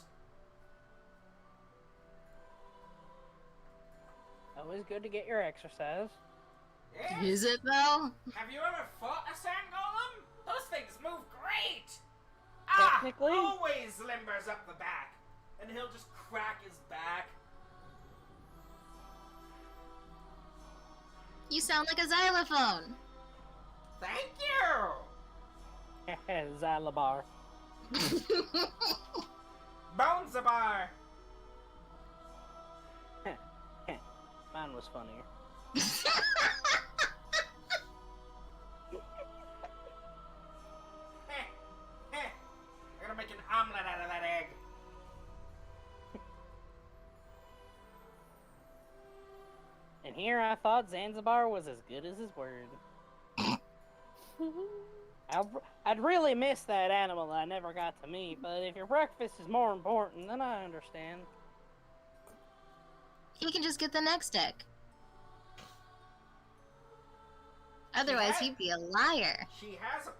Always good to get your exercise. Yeah. Is it though? Have you ever fought a sand golem? Those things move great! Technically? Always limbers up the back. And he'll just crack his back. You sound like a xylophone. Thank you! Zalabar. Bonesabar! Mine was funnier. I'm gonna make an omelet out of that egg. And here I thought Zanzibar was as good as his word. I'd really miss that animal I never got to meet, but if your breakfast is more important, then I understand. He can just get the next deck. Otherwise, Yeah. he'd be a liar. She has a...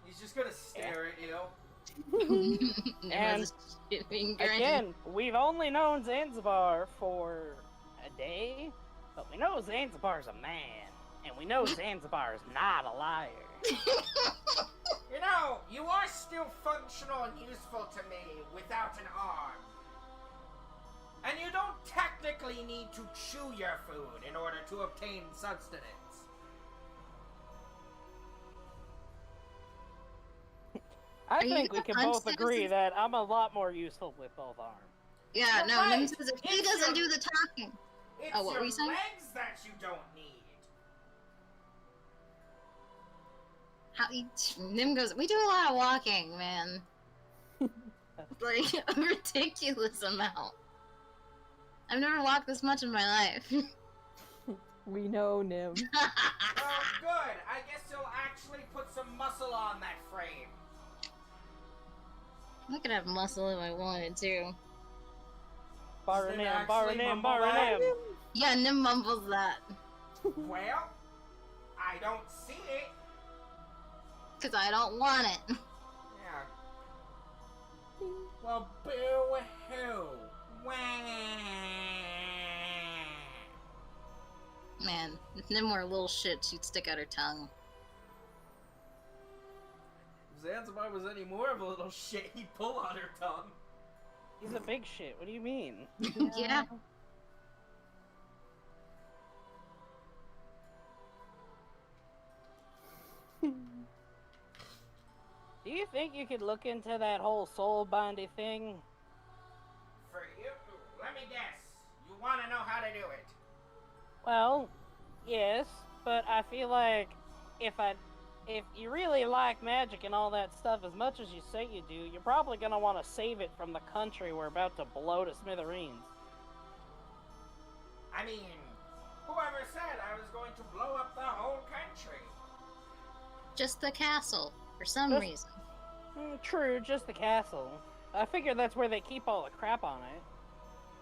He's just gonna stare at you. And again, we've only known Zanzibar for a day, but we know Zanzibar's a man, and we know Zanzibar's not a liar. You know, you are still functional and useful to me without an arm. And you don't technically need to chew your food in order to obtain sustenance. I Are you think we gonna can punch both agree citizens? that I'm a lot more useful with both arms. Yeah, You're no, right. Nim says if he It's doesn't your- do the talking. It's Oh, what were your you saying? legs that you don't need. Nim goes, we do a lot of walking, man. Like, a ridiculous amount. I've never walked this much in my life. We know, Nim. Well, good. I guess you'll actually put some muscle on that frame. I could have muscle if I wanted to. Bar Does it Nim, actually bar Nim, mumble bar that? Nim. Yeah, Nim mumbles that. Well, I don't see it. Because I don't want it. Yeah. Well, boo-hoo. Wah. Man, if Nim were a little shit, she'd stick out her tongue. If Zanzibar was any more of a little shit, he'd pull on her tongue. He's a big shit. What do you mean? Yeah. Do you think you could look into that whole soul bindy thing? For you, let me guess. You want to know how to do it. Well, yes, but I feel like if you really like magic and all that stuff as much as you say you do, you're probably gonna want to save it from the country we're about to blow to smithereens. I mean, whoever said I was going to blow up the whole country? Just the castle, for some Just- reason. True, just the castle. I figure that's where they keep all the crap on it.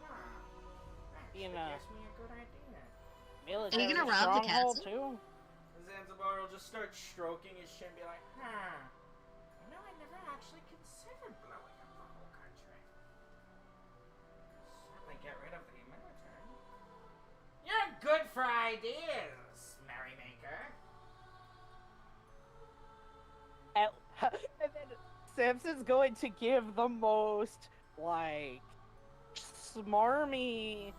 Huh. You Actually know. gives me a good idea. Military Are you gonna rob the stronghold castle? too. Zanzibar will just start stroking his chin and be like, You know, I never actually considered blowing up the whole country. Certainly get rid of the military. You're good for ideas, Merrymaker. And then Samson's going to give the most, like, smarmy,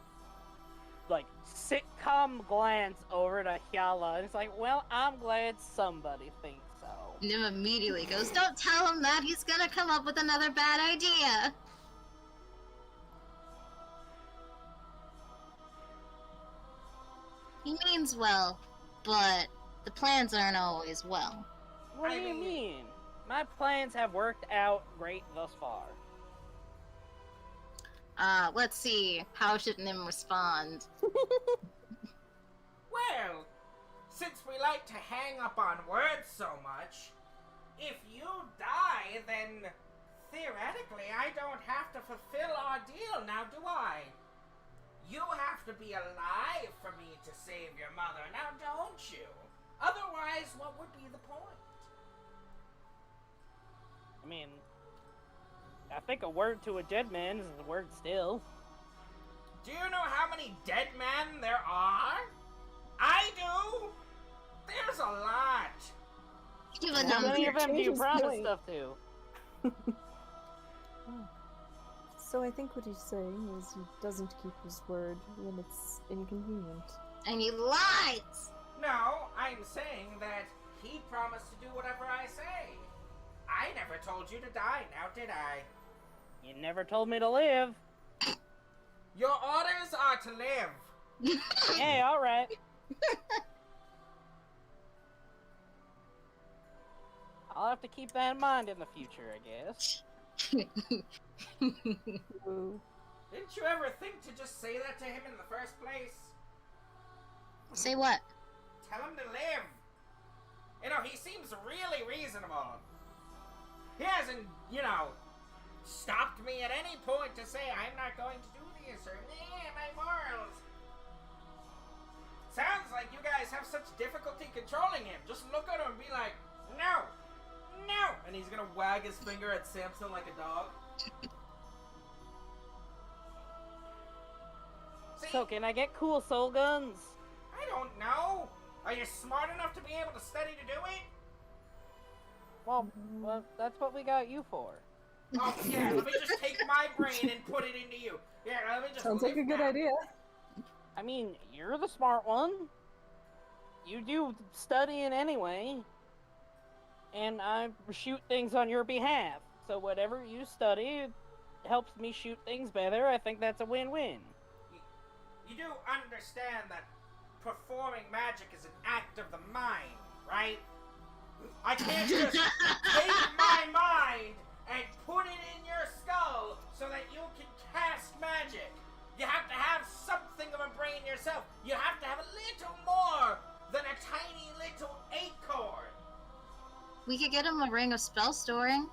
like, sitcom glance over to Hyala. And it's like, well, I'm glad somebody thinks so. Nim immediately goes, don't tell him that, he's gonna come up with another bad idea. He means well, but the plans aren't always well. What do I you mean- mean? My plans have worked out great thus far. Let's see. How should Nim respond? Well, since we like to hang up on words so much, if you die, then theoretically I don't have to fulfill our deal, now do I? You have to be alive for me to save your mother, now don't you? Otherwise, what would be the point? I mean, I think a word to a dead man is a word still. Do you know how many dead men there are? I do! There's a lot! Give a How number. many of them do you Changes promise point. stuff to? So I think what he's saying is he doesn't keep his word when it's inconvenient. And he lies! No, I'm saying that he promised to do whatever I say. I never told you to die, now did I? You never told me to live. Your orders are to live. Hey, alright. I'll have to keep that in mind in the future, I guess. Ooh. Didn't you ever think to just say that to him in the first place? Say what? Tell him to live. You know, he seems really reasonable. He hasn't, stopped me at any point to say I'm not going to do this or my morals. Sounds like you guys have such difficulty controlling him. Just look at him and be like, no, no. And he's gonna wag his finger at Samson like a dog. See, So, can I get cool soul guns? I don't know. Are you smart enough to be able to study to do it? Well, that's what we got you for. Oh, yeah, let me just take my brain and put it into you. Yeah, let me just Sounds like a lift good that. idea. I mean, you're the smart one. You do studying anyway. And I shoot things on your behalf. So whatever you study helps me shoot things better. I think that's a win-win. You do understand that performing magic is an act of the mind, right? I can't just take my mind and put it in your skull so that you can cast magic. You have to have something of a brain yourself. You have to have a little more than a tiny little acorn. We could get him a ring of spell storing.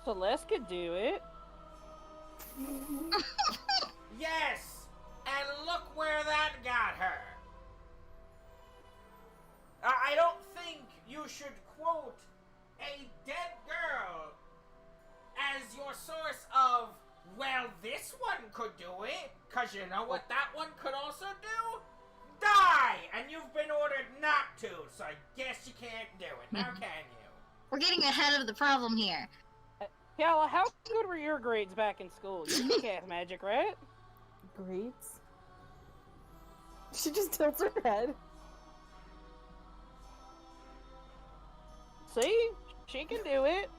Celeste could do it. Yes, and look where that got her. I don't think you should quote a dead girl as your source of, well, this one could do it, because you know what that one could also do? Die! And you've been ordered not to, so I guess you can't do it. Now can you? We're getting ahead of the problem here. Yala, how good were your grades back in school? You can cast magic, right? Grades? She just tilts her head. See? She can do it.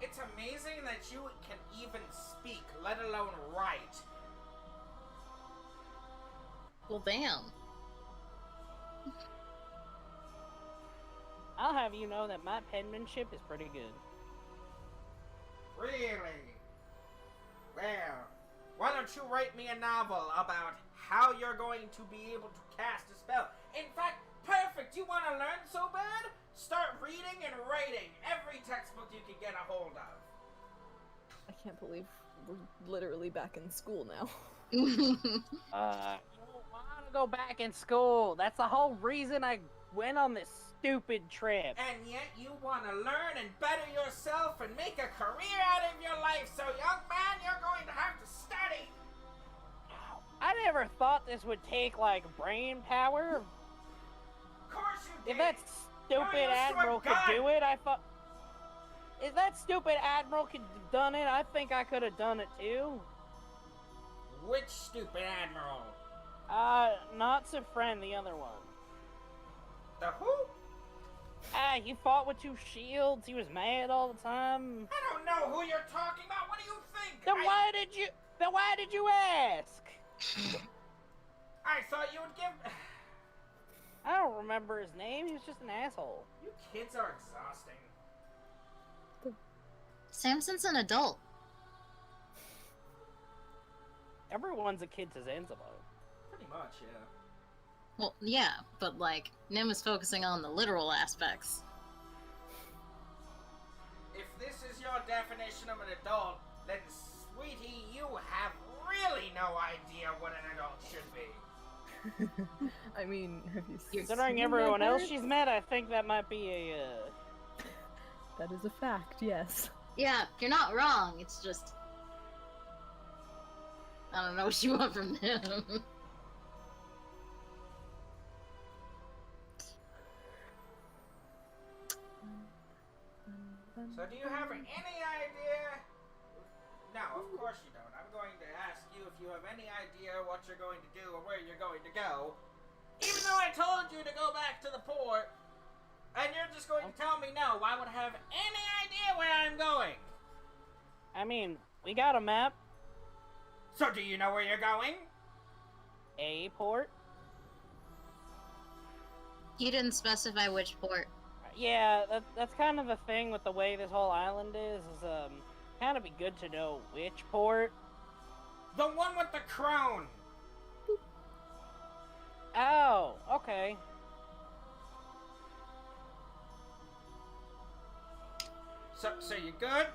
It's amazing that you can even speak, let alone write. Well, damn. I'll have you know that my penmanship is pretty good. Really? Well, why don't you write me a novel about how you're going to be able to cast a spell? In fact, perfect! You want to learn so bad? Start reading and writing every textbook you can get a hold of. I can't believe we're literally back in school now. I don't want to go back in school. That's the whole reason I went on this stupid trip. And yet you want to learn and better yourself and make a career out of your life. So, young man, you're going to have to study. I never thought this would take, like, brain power. Of course you did. If that stupid admiral could do it, I thought... If that stupid admiral could have done it, I think I could have done it too. Which stupid admiral? Not Sifren, the other one. The who? He fought with 2 shields. He was mad all the time. I don't know who you're talking about. What do you think? Then why did you ask? I thought you would give... I don't remember his name. He was just an asshole. You kids are exhausting. Samson's an adult. Everyone's a kid to Zanzibar. Pretty much, yeah. Well, yeah, but like, Nim is focusing on the literal aspects. If this is your definition of an adult, then, sweetie, you have really no idea what an adult should be. I mean, have you Considering seen everyone that else bird? she's met, I think that might be a, That is a fact, yes. Yeah, you're not wrong, it's just... I don't know what you want from him. So do you have any idea? No, of course you don't. I'm going to ask you if you have any idea what you're going to do or where you're going to go. Even though I told you to go back to the port, and you're just going to tell me no, I would have any idea where I'm going. I mean, we got a map, So do you know where you're going? a port. You didn't specify which port. Yeah, that's kind of the thing with the way this whole island is kind of be good to know which port. The one with the crone. Oh, okay. So you good?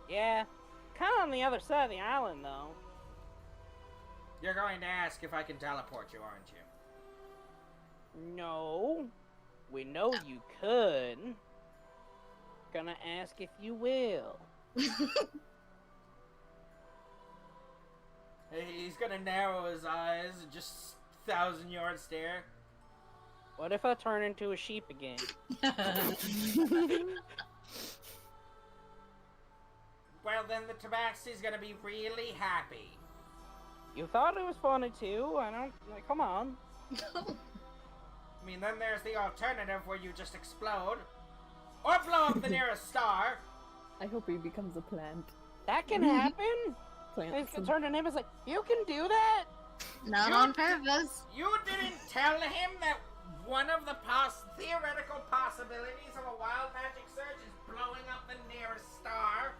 Yeah. Kind of on the other side of the island, though. You're going to ask if I can teleport you, aren't you? No. We know you could. Gonna ask if you will. He's gonna narrow his eyes and just 1,000-yard stare. What if I turn into a sheep again? Well, then the Tabaxi's gonna be really happy. You thought it was funny too? I don't. Like, come on. I mean, then there's the alternative where you just explode. Or blow up the nearest star. I hope he becomes a plant. That can happen? Plant He's gonna some- turn to him and like, you can do that? Not You- on purpose. You didn't tell him that one of the theoretical possibilities of a wild magic surge is blowing up the nearest star.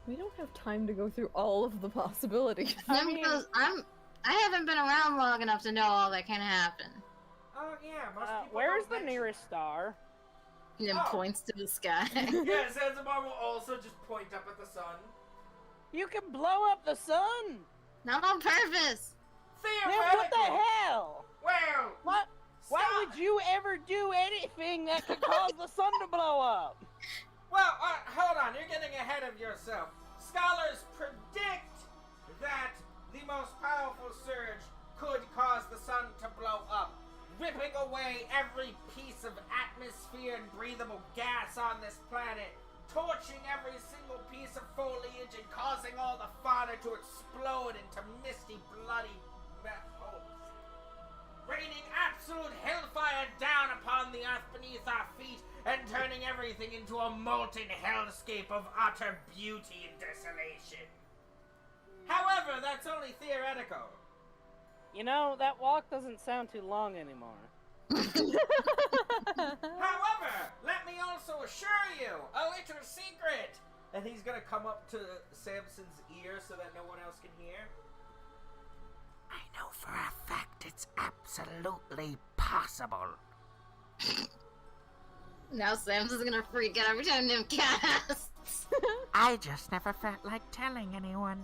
We don't have time to go through all of the possibilities. I Nim mean- goes, I haven't been around long enough to know all that can happen. Oh yeah, most people Where's don't the mention nearest star? Nim Oh. points to the sky. that. Yeah, Zanzibar will also just point up at the sun. You can blow up the sun! Not on purpose. Man, Theoretically. what the hell? Well, What? Why stop. would you ever do anything that could cause the sun to blow up? Well, hold on, you're getting ahead of yourself. Scholars predict that the most powerful surge could cause the sun to blow up, ripping away every piece of atmosphere and breathable gas on this planet, torching every single piece of foliage and causing all the fauna to explode into misty, bloody holes. Raining absolute hellfire down upon the earth beneath our feet and turning everything into a molten hellscape of utter beauty and desolation. However, that's only theoretical. You know, that walk doesn't sound too long anymore. However, let me also assure you a little secret. And he's gonna come up to Samson's ear so that no one else can hear. I know for a fact it's absolutely possible. Now Sam's is gonna freak out every time Nim casts. I just never felt like telling anyone.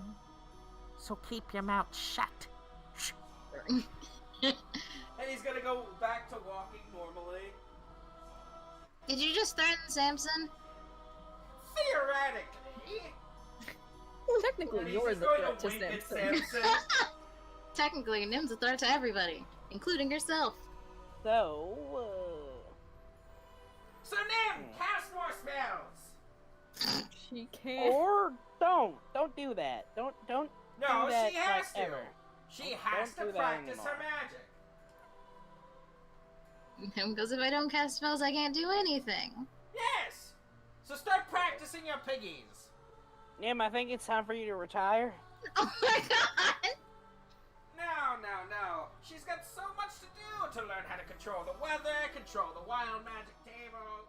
So keep your mouth shut. Shh. And he's gonna go back to walking normally. Did you just threaten Samson? Theoretically. Technically, And he's you're just the going threat to wink at Samson. Samson. Technically, Nim's a threat to everybody, including yourself. So, So Nim, cast more spells. She can't. or don't do that. Don't No, do that, she has like, to. ever. She Don't has do to that practice anymore. her magic. Nim goes, if I don't cast spells, I can't do anything. Yes. So start practicing your piggies. Nim, I think it's time for you to retire. Oh my god! No. She's got so much to do to learn how to control the weather, control the wild magic table.